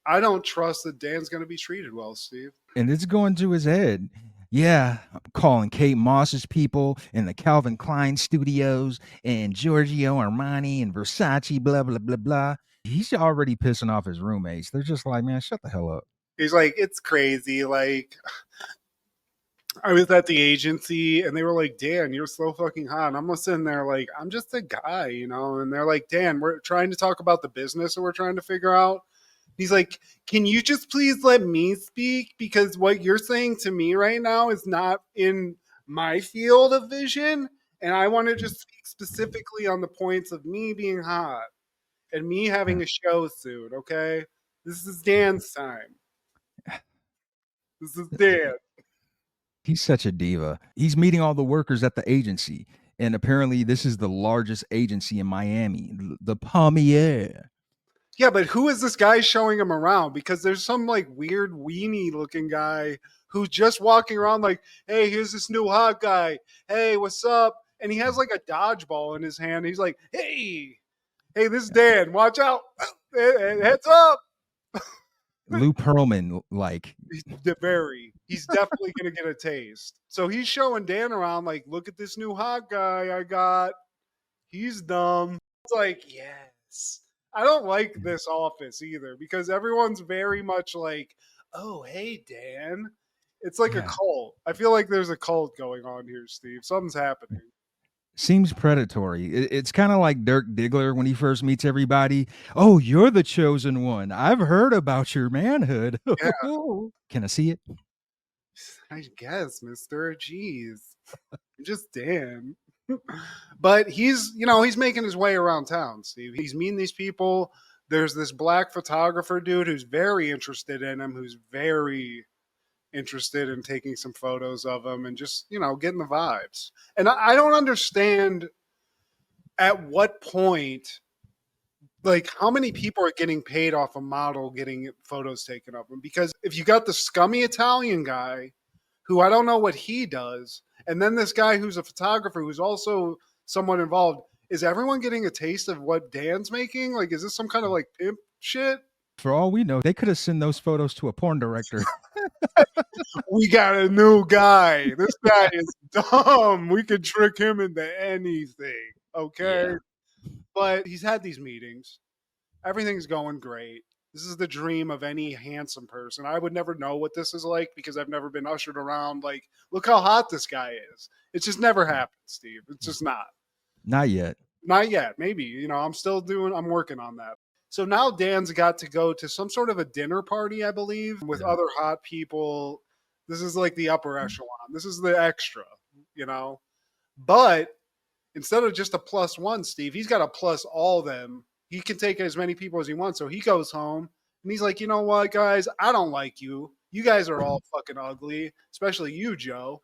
I don't trust that Dan's gonna be treated well, Steve. And it's going to his head. Yeah, I'm calling Kate Moss's people in the Calvin Klein studios and Giorgio Armani and Versace, blah, blah, blah, blah. He's already pissing off his roommates. They're just like, man, shut the hell up. He's like, "It's crazy. Like, I was at the agency and they were like, Dan, you're so fucking hot." And I'm sitting there like, I'm just a guy, you know? And they're like, Dan, we're trying to talk about the business that we're trying to figure out. He's like, can you just please let me speak? Because what you're saying to me right now is not in my field of vision. And I want to just speak specifically on the points of me being hot and me having a show soon, okay? This is Dan's time. This is Dan. He's such a diva. He's meeting all the workers at the agency. And apparently, this is the largest agency in Miami, the Pommier. Yeah, but who is this guy showing him around? Because there's some like weird weenie looking guy who's just walking around like, hey, here's this new hot guy. Hey, what's up? And he has like a dodgeball in his hand. He's like, hey, this is Dan. Watch out. Heads up. Lou Pearlman, like, He's definitely going to get a taste. So he's showing Dan around like, look at this new hot guy I got. He's dumb. It's like, yes. I don't like this office either because everyone's very much like, oh, hey, Dan. It's like a cult. I feel like there's a cult going on here, Steve. Something's happening. seems predatory. It's kind of like Dirk Diggler when he first meets everybody. Oh, you're the chosen one. I've heard about your manhood. Yeah. Can I see it? I guess, mister. Jeez. You're just Dan. But he's making his way around town, Steve. He's meeting these people. There's this black photographer dude who's very interested in him, who's very interested in taking some photos of him and just, getting the vibes. And I don't understand at what point, like, how many people are getting paid off a model getting photos taken of them? Because if you got the scummy Italian guy, who I don't know what he does, and then this guy who's a photographer who's also somewhat involved, is everyone getting a taste of what Dan's making? Like, is this some kind of like pimp shit? For all we know, they could have sent those photos to a porn director. We got a new guy. This guy is dumb. We could trick him into anything. Okay. Yeah. But he's had these meetings. Everything's going great. This is the dream of any handsome person. I would never know what this is like because I've never been ushered around. Like, look how hot this guy is. It's just never happened, Steve. It's just not. Not yet. Not yet. Maybe, I'm working on that. So now Dan's got to go to some sort of a dinner party, I believe, with other hot people. This is like the upper echelon. This is the extra, But instead of just a +1, Steve, he's got to plus all them. He can take as many people as he wants. So he goes home and he's like, you know what, guys? I don't like you. You guys are all fucking ugly, especially you, Joe.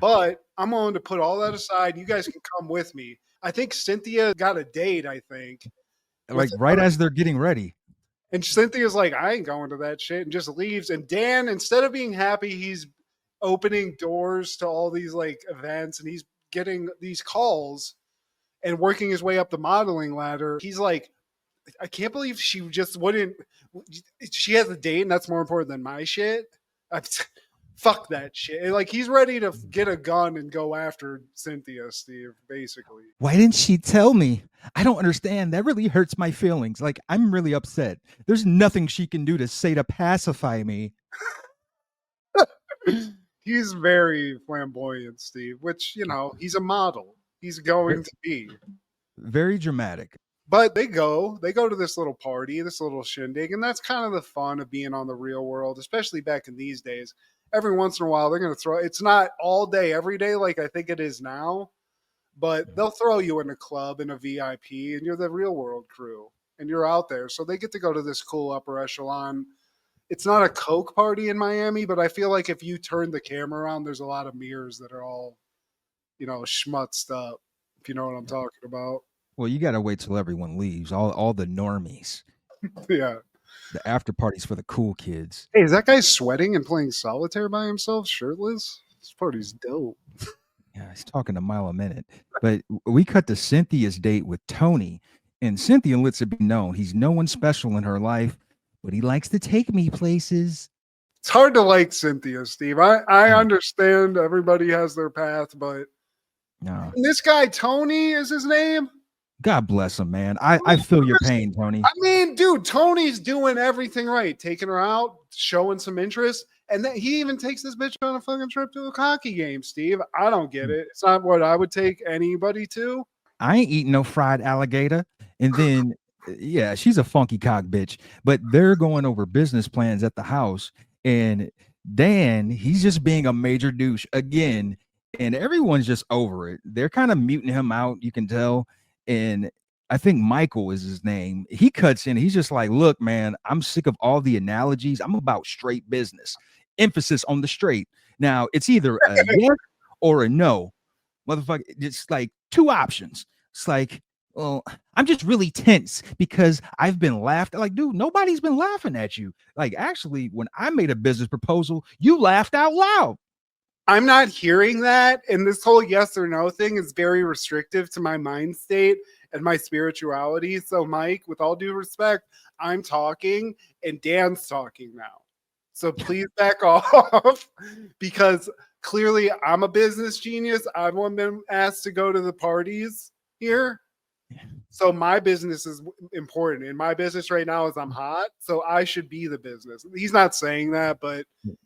But I'm willing to put all that aside. You guys can come with me. I think Cynthia got a date, I think. Like right as they're getting ready. And Cynthia's like, I ain't going to that shit, and just leaves. And Dan, instead of being happy, he's opening doors to all these like events and he's getting these calls and working his way up the modeling ladder. He's like, I can't believe she just wouldn't. She has a date and that's more important than my shit. Fuck that shit. Like, he's ready to get a gun and go after Cynthia, Steve, basically. Why didn't she tell me? I don't understand. That really hurts my feelings. Like, I'm really upset. There's nothing she can do to say to pacify me. He's very flamboyant, Steve, which, he's a model. He's going to be. Very dramatic. But they go to this little party, this little shindig, and that's kind of the fun of being on the real world, especially back in these days. Every once in a while, they're going to throw, it's not all day, every day like I think it is now, but they'll throw you in a club in a VIP and you're the real world crew and you're out there. So they get to go to this cool upper echelon. It's not a Coke party in Miami, but I feel like if you turn the camera around, there's a lot of mirrors that are all, schmutzed up, if you know what I'm talking about. Well, you got to wait till everyone leaves, all the normies. Yeah. The after party's for the cool kids. Hey, is that guy sweating and playing solitaire by himself, shirtless? This party's dope. Yeah, he's talking a mile a minute. But we cut to Cynthia's date with Tony, and Cynthia lets it be known he's no one special in her life, but he likes to take me places. It's hard to like Cynthia, Steve. I understand everybody has their path, but No, this guy, Tony, is his name? God bless him, man. I feel your pain, Tony. I mean, dude, Tony's doing everything right, taking her out, showing some interest, and then he even takes this bitch on a fucking trip to a hockey game, Steve. I don't get it. It's not what I would take anybody to. I ain't eating no fried alligator. And then, yeah, she's a funky cock bitch. But they're going over business plans at the house. And Dan, he's just being a major douche again. And everyone's just over it. They're kind of muting him out, you can tell. And I think Michael is his name. He cuts in. He's just like, look, man, I'm sick of all the analogies. I'm about straight business. Emphasis on the straight. Now, it's either a yes or a no. Motherfucker, it's like two options. It's like, well, I'm just really tense because I've been laughed at. Like, dude, nobody's been laughing at you. Like, actually, when I made a business proposal, you laughed out loud. I'm not hearing that. And this whole yes or no thing is very restrictive to my mind state and my spirituality. So, Mike, with all due respect, I'm talking and Dan's talking now. So please back off because clearly I'm a business genius. I've been asked to go to the parties here. So my business is important. And my business right now is I'm hot. So I should be the business. He's not saying that, but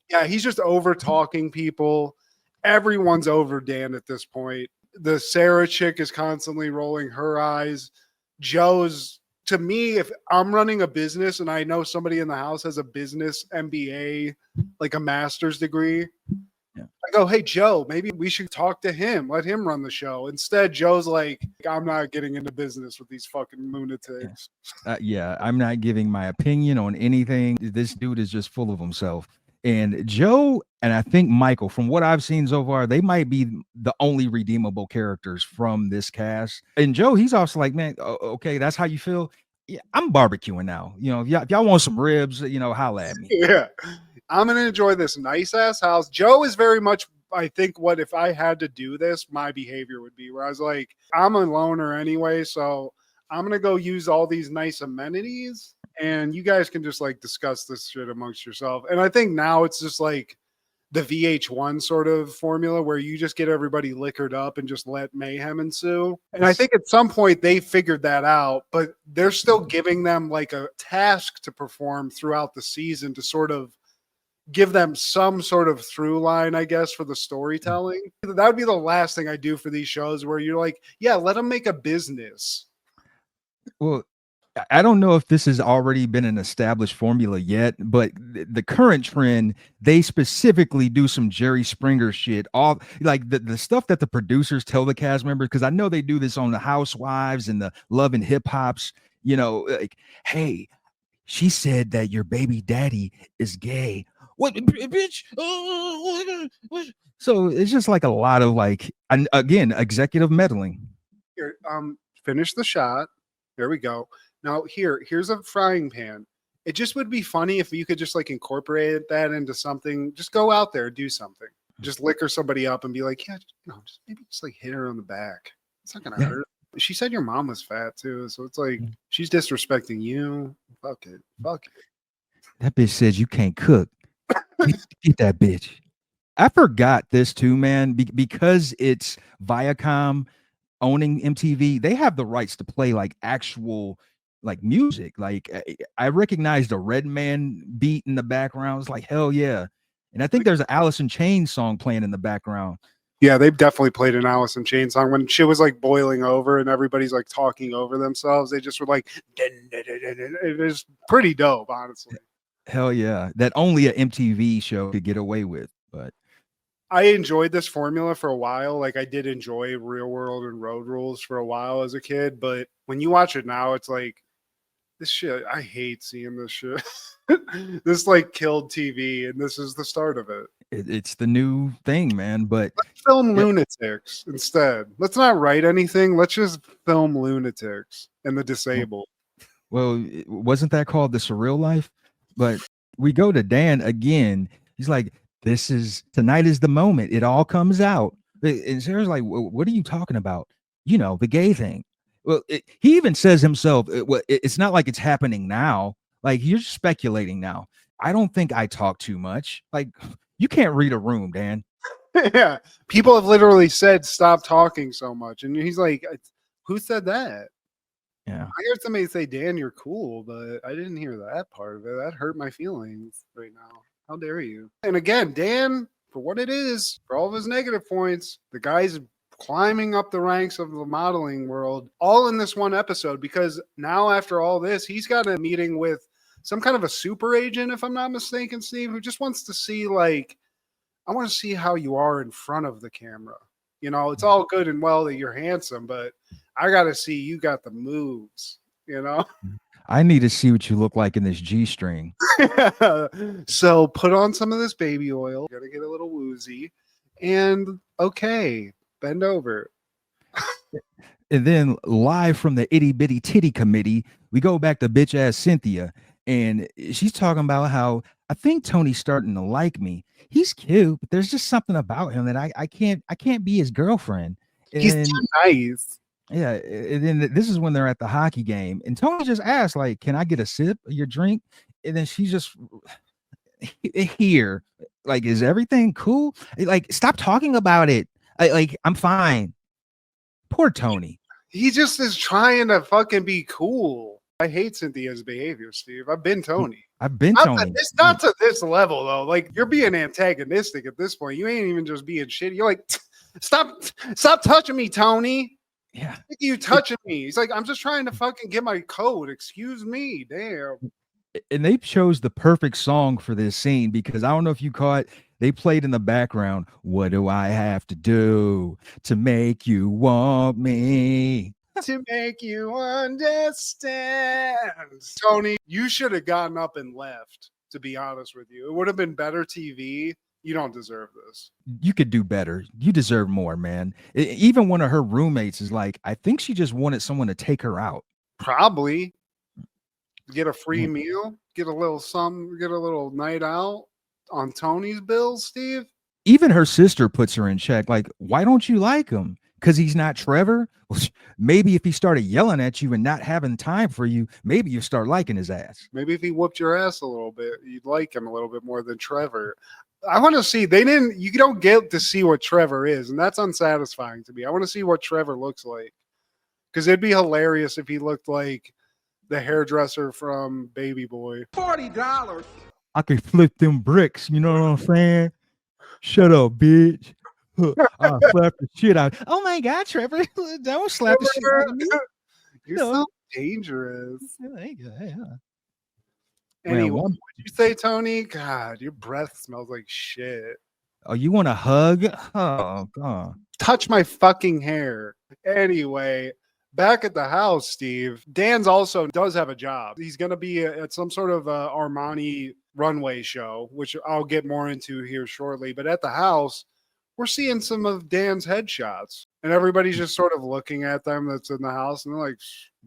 yeah, he's just over talking people. Everyone's over Dan at this point. The Sarah chick is constantly rolling her eyes. Joe's, to me, if I'm running a business and I know somebody in the house has a business MBA, like a master's degree, I go, hey, Joe, maybe we should talk to him. Let him run the show. Instead, Joe's like, I'm not getting into business with these fucking lunatics. Yeah, I'm not giving my opinion on anything. This dude is just full of himself. And Joe and I think Michael, from what I've seen so far, they might be the only redeemable characters from this cast. And Joe, he's also like, man, okay, that's how you feel. Yeah, I'm barbecuing now. You know, if y'all want some ribs, you know, holla at me. Yeah. I'm going to enjoy this nice ass house. Joe is very much, I think, what if I had to do this, my behavior would be where I was like, I'm a loner anyway. So I'm going to go use all these nice amenities and you guys can just like discuss this shit amongst yourself. And I think now it's just like the VH1 sort of formula where you just get everybody liquored up and just let mayhem ensue. And I think at some point they figured that out, but they're still giving them like a task to perform throughout the season to sort of give them some sort of through line, I guess, for the storytelling. That would be the last thing I do for these shows where you're like, yeah, let them make a business. Well, I don't know if this has already been an established formula yet, but the current trend, they specifically do some Jerry Springer shit. All like the stuff that the producers tell the cast members, because I know they do this on the Housewives and the Love and Hip Hops, you know, like, hey, she said that your baby daddy is gay. What, bitch? So it's just like a lot of like, and again, executive meddling. Here, finish the shot. There we go. Now here's a frying pan. It just would be funny if you could just like incorporate that into something. Just go out there, do something. Just liquor somebody up and be like, yeah, you know, just maybe just like hit her on the back. It's not gonna hurt. She said your mom was fat too, so it's like she's disrespecting you. Fuck it. That bitch says you can't cook. Get that bitch. I forgot this too, man, because it's Viacom owning MTV. They have the rights to play like actual like music. Like I recognized a Redman beat in the background. It's like hell yeah. And I think there's an Alice in Chains song playing in the background. Yeah, they've definitely played an Alice in Chains song when shit was like boiling over and everybody's like talking over themselves. They just were like, it was pretty dope, honestly. Hell yeah, that only an MTV show could get away with. But I enjoyed this formula for a while. Like I did enjoy Real World and Road Rules for a while as a kid, but when you watch it now, it's like this shit. I hate seeing this shit. This like killed TV, and this is the start of it. It's the new thing, man. But let's film lunatics instead. Let's not write anything. Let's just film lunatics and the disabled. Well, wasn't that called The Surreal Life? But we go to Dan again. He's like, tonight is the moment. It all comes out. And Sarah's like, what are you talking about? The gay thing. Well, he even says himself, it's not like it's happening now. Like, you're speculating now. I don't think I talk too much. Like, you can't read a room, Dan. Yeah. People have literally said, stop talking so much. And he's like, who said that? Yeah. I heard somebody say, Dan, you're cool, but I didn't hear that part of it. That hurt my feelings right now. How dare you? And again, Dan, for what it is, for all of his negative points, the guy's climbing up the ranks of the modeling world, all in this one episode, because now after all this, he's got a meeting with some kind of a super agent, if I'm not mistaken, Steve, who just wants to see, like, I want to see how you are in front of the camera. It's all good and well that you're handsome, but I got to see you got the moves, I need to see what you look like in this G-string. So put on some of this baby oil. Got to get a little woozy. And okay, bend over. And then live from the itty bitty titty committee, we go back to bitch ass Cynthia. And she's talking about how I think Tony's starting to like me. He's cute, but there's just something about him that I can't be his girlfriend. And He's too nice. Yeah, and then this is when they're at the hockey game, and Tony just asked, like, "Can I get a sip of your drink?" And then she just here, like, is everything cool? Like, stop talking about it. I'm fine. Poor Tony. He just is trying to fucking be cool. I hate Cynthia's behavior, Steve. I've been Tony. Tony. It's not to this level though. Like, you're being antagonistic at this point. You ain't even just being shitty. You're like, stop touching me, Tony. Yeah. You touching me. He's like, I'm just trying to fucking get my code. Excuse me. Damn. And they chose the perfect song for this scene, because I don't know if you caught, they played in the background, "What do I have to do to make you want me?" To make you understand. Tony, you should have gotten up and left, to be honest with you. It would have been better TV. You don't deserve this. You could do better. You deserve more, man. Even one of her roommates is like, I think she just wanted someone to take her out. Probably. Get a free meal, get a little something, get a little night out on Tony's bills, Steve. Even her sister puts her in check. Like, why don't you like him? Because he's not Trevor? Well, maybe if he started yelling at you and not having time for you, maybe you start liking his ass. Maybe if he whooped your ass a little bit, you'd like him a little bit more than Trevor. I want to see, you don't get to see what Trevor is, and that's unsatisfying to me. I want to see what Trevor looks like, because it'd be hilarious if he looked like the hairdresser from Baby Boy. $40. I could flip them bricks, you know what I'm saying? Shut up, bitch. I'll slap the shit out. Oh my God, Trevor. Don't slap the shit out of me. You're so dangerous. Yeah. Anyway, Man, what did you say, Tony? God, your breath smells like shit. Oh, you want a hug? Oh, God. Touch my fucking hair. Anyway, back at the house, Steve, Dan's also does have a job. He's going to be at some sort of Armani runway show, which I'll get more into here shortly. But at the house, we're seeing some of Dan's headshots, and everybody's just sort of looking at them that's in the house, and they're like,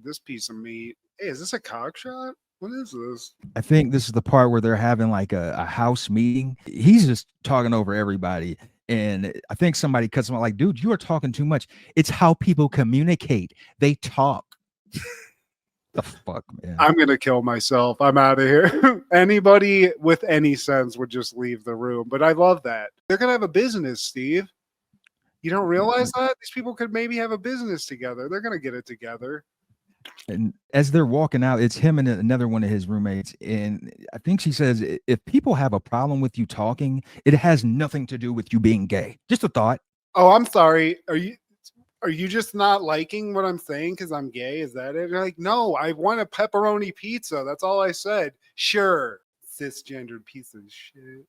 this piece of meat. Hey, is this a cock shot? What is this? I think this is the part where they're having like a house meeting. He's just talking over everybody. And I think somebody cuts him out like, dude, you are talking too much. It's how people communicate. They talk. The fuck, man. I'm going to kill myself. I'm out of here. Anybody with any sense would just leave the room. But I love that. They're going to have a business, Steve. You don't realize that? These people could maybe have a business together. They're going to get it together. And as they're walking out, it's him and another one of his roommates. And I think she says, if people have a problem with you talking, it has nothing to do with you being gay. Just a thought. Oh, I'm sorry. Are you just not liking what I'm saying because I'm gay? Is that it? You're like, no, I want a pepperoni pizza. That's all I said. Sure. Cisgendered piece of shit.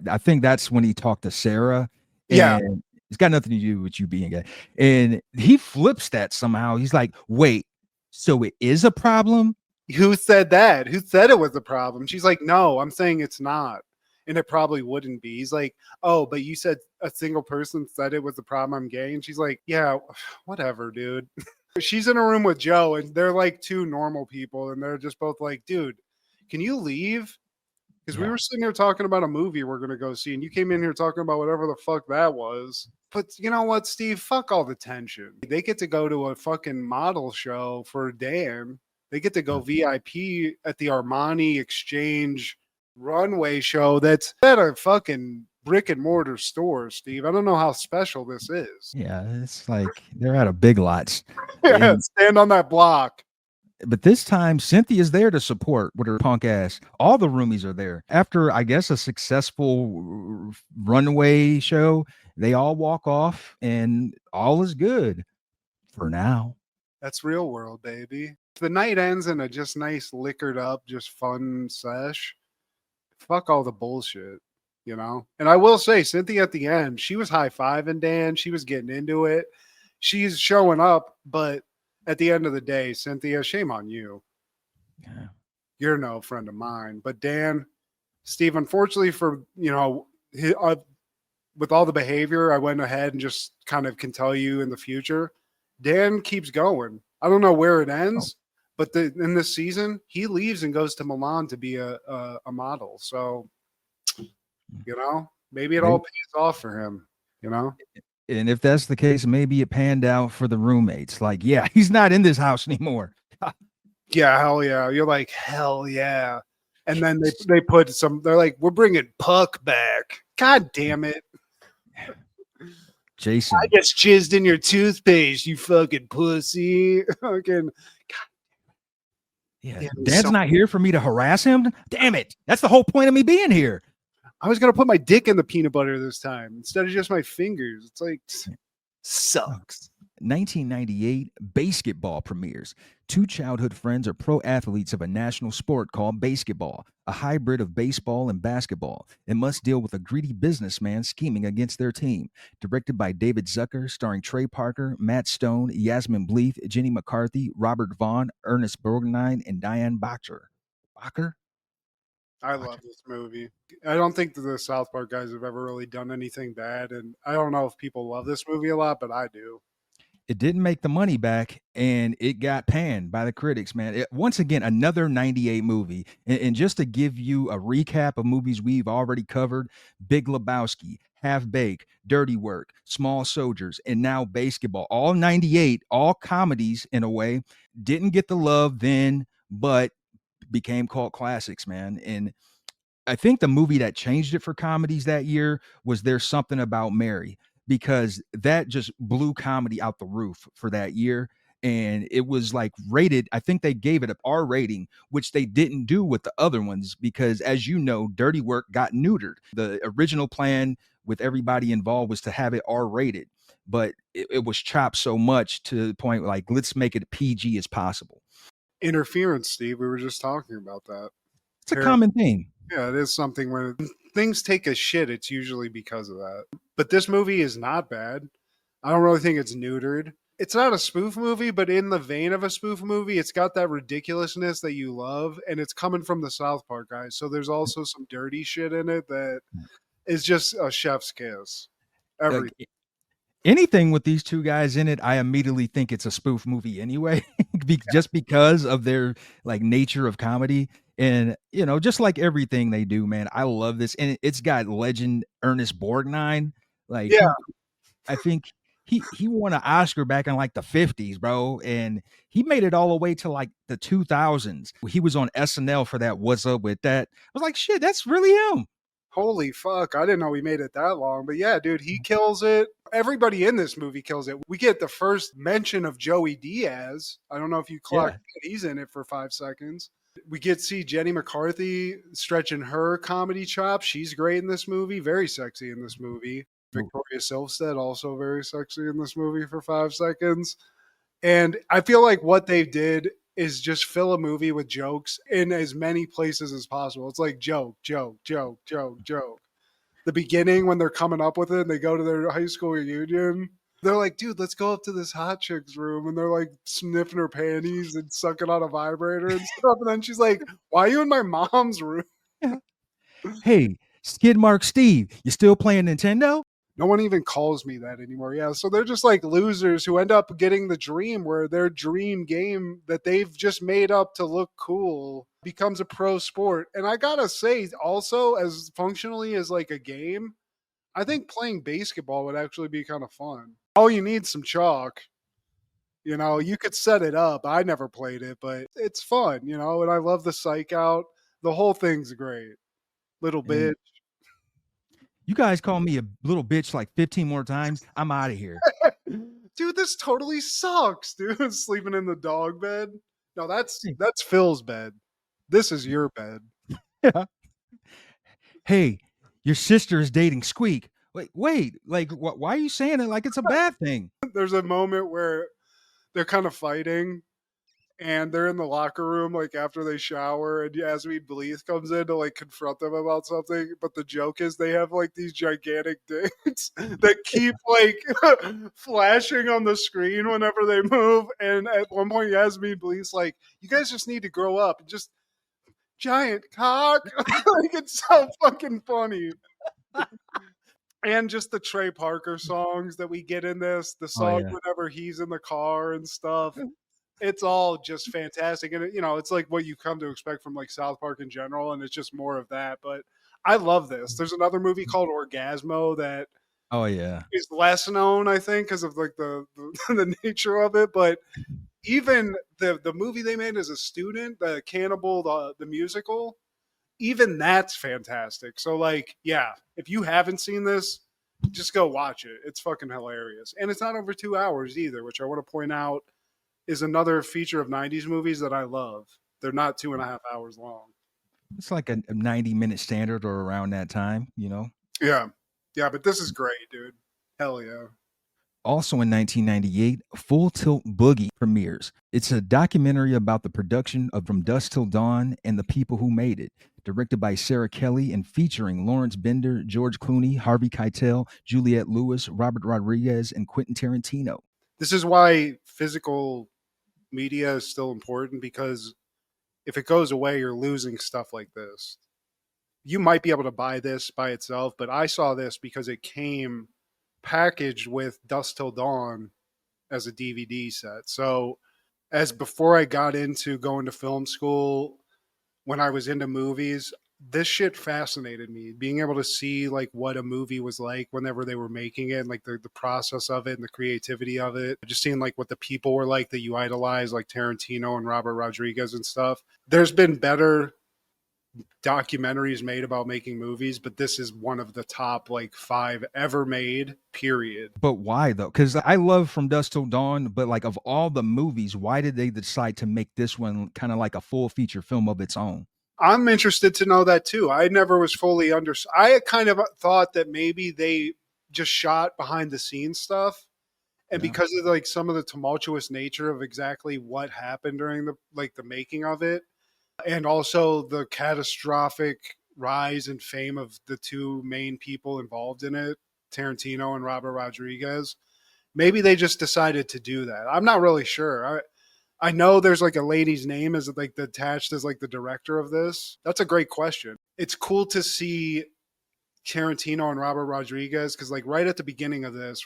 I think that's when he talked to Sarah. Yeah. It's got nothing to do with you being gay. And he flips that somehow. He's like, wait, so it is a problem? Who said that? Who said it was a problem? She's like, no, I'm saying it's not. And it probably wouldn't be. He's like, oh, but you said a single person said it was a problem. I'm gay. And she's like, yeah, whatever, dude. She's in a room with Joe, and they're like two normal people, and they're just both like, dude, can you leave? Because we Yeah. were sitting here talking about a movie we're going to go see, and you came in here talking about whatever the fuck that was. But you know what, Steve? Fuck all the tension. They get to go to a fucking model show for Dan. They get to go VIP at the Armani Exchange runway show that's at a fucking brick and mortar store, Steve. I don't know how special this is. Yeah, it's like they're out of Big Lots. Yeah, And stand on that block. but this time Cynthia's there to support with her punk ass. All the roomies are there. After I guess a successful runway show, they all walk off and all is good for now. That's real world, baby. If the night ends in a just nice liquored up, just fun sesh, fuck all the bullshit, you know? And I will say, Cynthia at the end, she was high-fiving Dan. She was getting into it. She's showing up, but at the end of the day, Cynthia, shame on you. Yeah. You're no friend of mine. But Dan, Steve, unfortunately for, with all the behavior, I went ahead and just kind of can tell you in the future, Dan keeps going. I don't know where it ends, but in this season, he leaves and goes to Milan to be a model. So, maybe it all pays off for him, And if that's the case, maybe it panned out for the roommates. Like, yeah, he's not in this house anymore. Yeah, hell yeah. You're like, hell yeah. And then they put they're like, we're bringing Puck back. God damn it. Jason. I just jizzed in your toothpaste, you fucking pussy. Fucking. Yeah, Dad's not here for me to harass him. Damn it. That's the whole point of me being here. I was going to put my dick in the peanut butter this time instead of just my fingers. It's like, sucks. 1998 basketball premieres. Two childhood friends are pro athletes of a national sport called basketball, a hybrid of baseball and basketball, and must deal with a greedy businessman scheming against their team. Directed by David Zucker, starring Trey Parker, Matt Stone, Yasmin Bleeth, Jenny McCarthy, Robert Vaughn, Ernest Borgnine, and Diane Bacher. Bacher? I love this movie. I don't think that the South Park guys have ever really done anything bad, and I don't know if people love this movie a lot, but I do. It didn't make the money back, and it got panned by the critics, man. Once again, another 98 movie. And just to give you a recap of movies we've already covered, Big Lebowski, Half Baked, Dirty Work, Small Soldiers, and now Basketball. All 98, all comedies in a way, didn't get the love then, but became cult classics, man. And I think the movie that changed it for comedies that year was There's Something About Mary, because that just blew comedy out the roof for that year. And it was like rated, I think they gave it an R rating, which they didn't do with the other ones, because as you know, Dirty Work got neutered. The original plan with everybody involved was to have it R rated, but it was chopped so much to the point like, let's make it PG as possible. Interference, Steve. We were just talking about that. It's a common theme. Yeah, it is something when things take a shit, it's usually because of that. But this movie is not bad. I don't really think it's neutered. It's not a spoof movie, but in the vein of a spoof movie, it's got that ridiculousness that you love, and it's coming from the South Park guys. So there's also some dirty shit in it that is just a chef's kiss. Everything. Anything with these two guys in it, I immediately think it's a spoof movie anyway, just because of their like nature of comedy. And just like everything they do, man, I love this. And it's got legend Ernest Borgnine. Like, yeah, I think he won an Oscar back in like the 50s, bro. And he made it all the way to like the 2000s. He was on SNL for that What's Up With That. I was like, shit, that's really him. Holy fuck. I didn't know we made it that long. But yeah, dude, he kills it. Everybody in this movie kills it. We get the first mention of Joey Diaz. I don't know if you clocked that. He's in it for 5 seconds. We get to see Jenny McCarthy stretching her comedy chops. She's great in this movie. Very sexy in this movie. Victoria Silvstedt also very sexy in this movie for 5 seconds. And I feel like what they did is just fill a movie with jokes in as many places as possible. It's like joke, joke, joke, joke, joke. The beginning when they're coming up with it and they go to their high school reunion, they're like, dude, let's go up to this hot chick's room. And they're like sniffing her panties and sucking on a vibrator and stuff. And then she's like, why are you in my mom's room? Hey, Skid Mark Steve, you still playing Nintendo? No one even calls me that anymore. Yeah. So they're just like losers who end up getting the dream where their dream game that they've just made up to look cool becomes a pro sport. And I gotta say, also, as functionally as like a game, I think playing basketball would actually be kind of fun. All you need some chalk. You know, you could set it up. I never played it, but it's fun, you know, and I love the psych out. The whole thing's great. Little And bit. you guys call me a little bitch like 15 more times. I'm out of here. Dude, this totally sucks, dude. Sleeping in the dog bed. No, that's Hey. that's Phil's bed. This is your bed. Hey, your sister is dating Squeak. Wait, like, why are you saying it like it's a bad thing? There's a moment where they're kind of fighting and they're in the locker room like after they shower and Yasmin Bleeth comes in to like confront them about something, but the joke is they have like these gigantic dicks that keep like flashing on the screen whenever they move, and at one point Yasmin Bleeth's like, you guys just need to grow up and just giant cock. Like, it's so fucking funny. And just the Trey Parker songs that we get in this, the Oh song yeah. whenever he's in the car and stuff, it's all just fantastic. And you know, it's like what you come to expect from like South Park in general, and it's just more of that. But I love this. There's another movie called Orgasmo that Oh yeah. is less known, I think, because of like the nature of it. But even the movie they made as a student, the Cannibal, the musical, even that's fantastic. So like, yeah, if you haven't seen this, just go watch it. It's fucking hilarious. And it's not over 2 hours either, which I want to point out is another feature of 90s movies that I love. They're not 2.5 hours long. It's like a 90-minute standard or around that time, you know. Yeah. Yeah, but this is great, dude. Hell yeah. Also in 1998, Full Tilt Boogie premieres. It's a documentary about the production of From Dusk Till Dawn and the people who made it. Directed by Sarah Kelly and featuring Lawrence Bender, George Clooney, Harvey Keitel, Juliette Lewis, Robert Rodriguez, and Quentin Tarantino. This is why physical media is still important, because if it goes away, you're losing stuff like this. You might be able to buy this by itself, but I saw this because it came packaged with Dusk Till Dawn as a DVD set. So, as before I got into going to film school, when I was into movies, this shit fascinated me. Being able to see like what a movie was like whenever they were making it, and like the process of it and the creativity of it. Just seeing like what the people were like that you idolize, like Tarantino and Robert Rodriguez and stuff. There's been better documentaries made about making movies, but this is one of the top like 5 ever made, period. But why though? Because I love From Dusk Till Dawn, but like of all the movies, why did they decide to make this one kind of like a full feature film of its own? I'm interested to know that too. I never was fully I kind of thought that maybe they just shot behind the scenes stuff, and Yeah. because of like some of the tumultuous nature of exactly what happened during the making of it, and also the catastrophic rise and fame of the two main people involved in it, Tarantino and Robert Rodriguez, maybe they just decided to do that. I'm not really sure. I know there's like a lady's name is like attached as like the director of this. That's a great question. It's cool to see Tarantino and Robert Rodriguez, because like right at the beginning of this,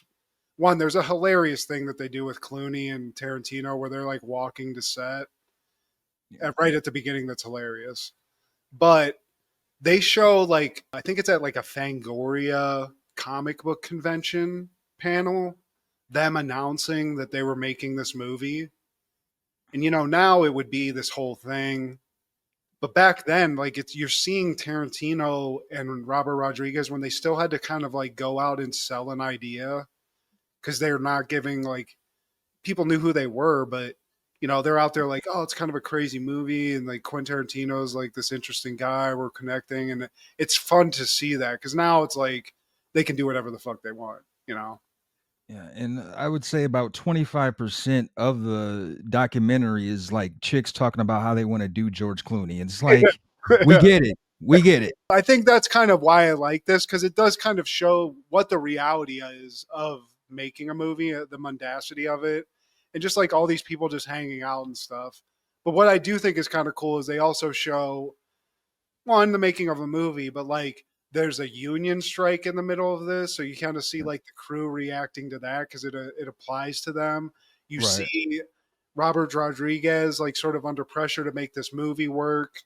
one, there's a hilarious thing that they do with Clooney and Tarantino where they're like walking to set right at the beginning. That's hilarious. But they show like, I think it's at like a Fangoria comic book convention panel, them announcing that they were making this movie. And you know, now it would be this whole thing. But back then, like you're seeing Tarantino and Robert Rodriguez when they still had to kind of like go out and sell an idea, because they're not giving like, people knew who they were, but you know, they're out there like, oh, it's kind of a crazy movie, and like Quentin Tarantino's like this interesting guy, we're connecting, and it's fun to see that, because now it's like they can do whatever the fuck they want, you know. Yeah, and I would say about 25% of the documentary is like chicks talking about how they want to do George Clooney. And it's like, we get it. We get it. I think that's kind of why I like this, because it does kind of show what the reality is of making a movie, the mundacity of it, and just like all these people just hanging out and stuff. But what I do think is kind of cool is they also show, one, the making of a movie, but like there's a union strike in the middle of this, so you kind of see like the crew reacting to that because it applies to them. You Right. see Robert Rodriguez like sort of under pressure to make this movie work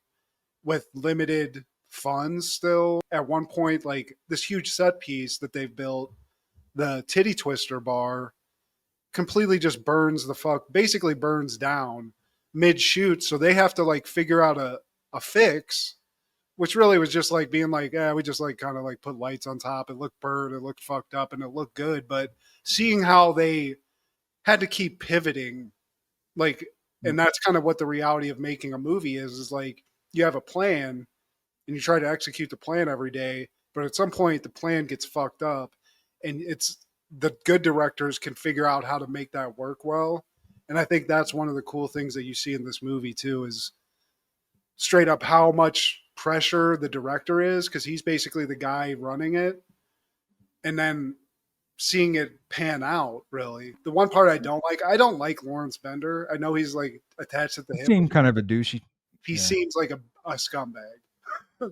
with limited funds still. At one point, like this huge set piece that they've built, the titty twister bar, completely just basically burns down mid shoot. So they have to like figure out a fix, which really was just like being like, yeah, we just like kind of like put lights on top. It looked burnt, it looked fucked up, and it looked good. But seeing how they had to keep pivoting, like, and that's kind of what the reality of making a movie is like you have a plan and you try to execute the plan every day, but at some point the plan gets fucked up, and it's the good directors can figure out how to make that work well. And I think that's one of the cool things that you see in this movie too, is straight up how much pressure the director is, because he's basically the guy running it, and then seeing it pan out. Really, the one part I don't like Lawrence Bender. I know he's like attached at the He hip. seemed kind of a douchey. He Yeah. seems like a scumbag,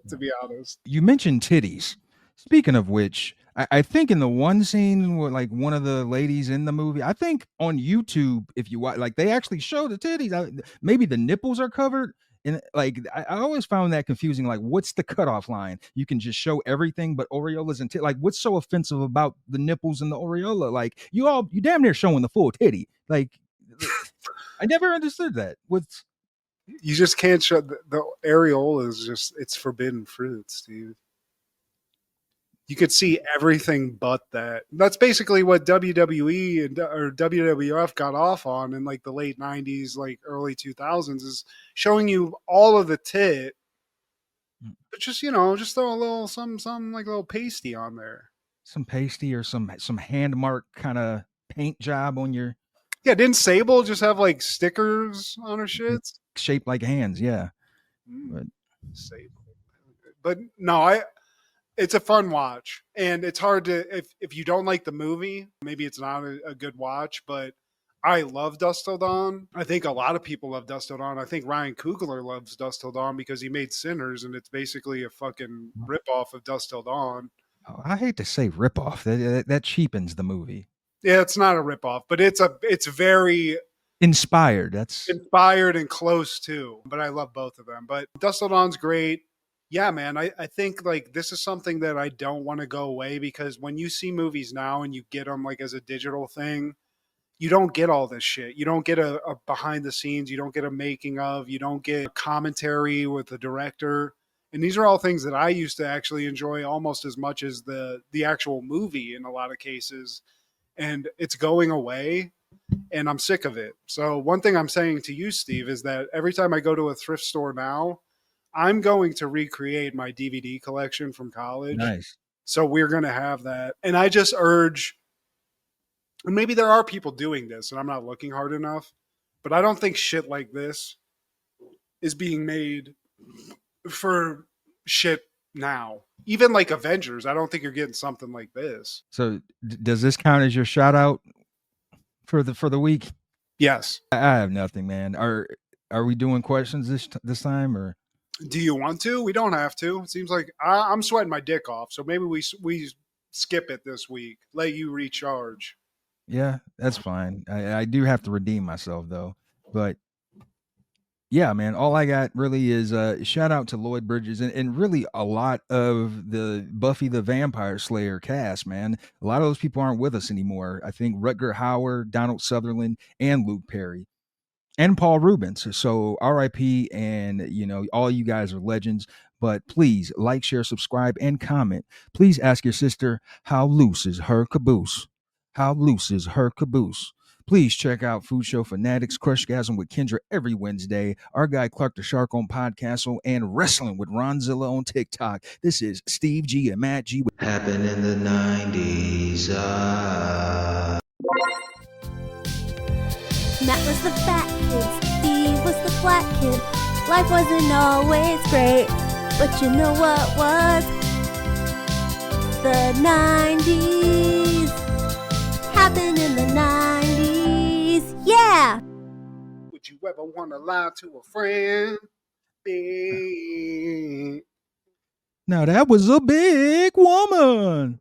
to be honest. You mentioned titties. Speaking of which, I think in the one scene where like one of the ladies in the movie, I think on YouTube, if you watch, like they actually show the titties. Maybe the nipples are covered. And like I always found that confusing. Like, what's the cutoff line? You can just show everything, but areolas and like, what's so offensive about the nipples and the areola? Like, you damn near showing the full titty. Like, I never understood that. What's You just can't show the areola is just, it's forbidden fruit, Steve. You could see everything but that. That's basically what WWE or WWF got off on in like the late 90s, like early 2000s, is showing you all of the tit, but just, just throw a little some like a little pasty on there. some pasty or some hand mark kind of paint job on your Yeah, didn't Sable just have like stickers on her shits? shaped like hands? Yeah. But Sable. But no, it's a fun watch, and it's hard to, if you don't like the movie, maybe it's not a good watch. But I love Dusk Till Dawn. I think a lot of people love Dusk Till Dawn. I think Ryan Coogler loves Dusk Till Dawn because he made Sinners, and it's basically a fucking ripoff of Dusk Till Dawn. I hate to say ripoff. That cheapens the movie. Yeah, it's not a ripoff, but it's very Inspired. That's inspired and close too. But I love both of them. But Dusk Till Dawn's great. Yeah, man, I think like this is something that I don't want to go away, because when you see movies now and you get them like as a digital thing, you don't get all this shit. You don't get a behind the scenes. You don't get a making of. You don't get commentary with the director. And these are all things that I used to actually enjoy almost as much as the actual movie in a lot of cases. And it's going away, and I'm sick of it. So one thing I'm saying to you, Steve, is that every time I go to a thrift store now, I'm going to recreate my DVD collection from college. nice. So we're going to have that. And I just urge, and maybe there are people doing this and I'm not looking hard enough, but I don't think shit like this is being made for shit now. Even like Avengers, I don't think you're getting something like this. So does this count as your shout out for the week? Yes. I have nothing, man. Are we doing questions this time, or Do you want to? We don't have to. It seems like I'm sweating my dick off. So maybe we skip it this week. Let you recharge. yeah, that's fine. I do have to redeem myself though. But yeah, man, all I got really is shout out to Lloyd Bridges and really a lot of the Buffy the Vampire Slayer cast, man. A lot of those people aren't with us anymore. I think Rutger Hauer, Donald Sutherland, and Luke Perry. And Paul Rubens. So RIP, and all you guys are legends. But please like, share, subscribe, and comment. Please ask your sister, how loose is her caboose? How loose is her caboose? Please check out Food Show Fanatics, Crushgasm with Kendra every Wednesday. Our guy Clark the Shark on Podcastle, and Wrestling with Ronzilla on TikTok. This is Steve G and Matt G. Happened in the 90s. Matt was the fat kid, Steve was the black kid. Life wasn't always great, but you know what was? The 90s. Happened in the 90s. Yeah! Would you ever want to lie to a friend? Now that was a big woman.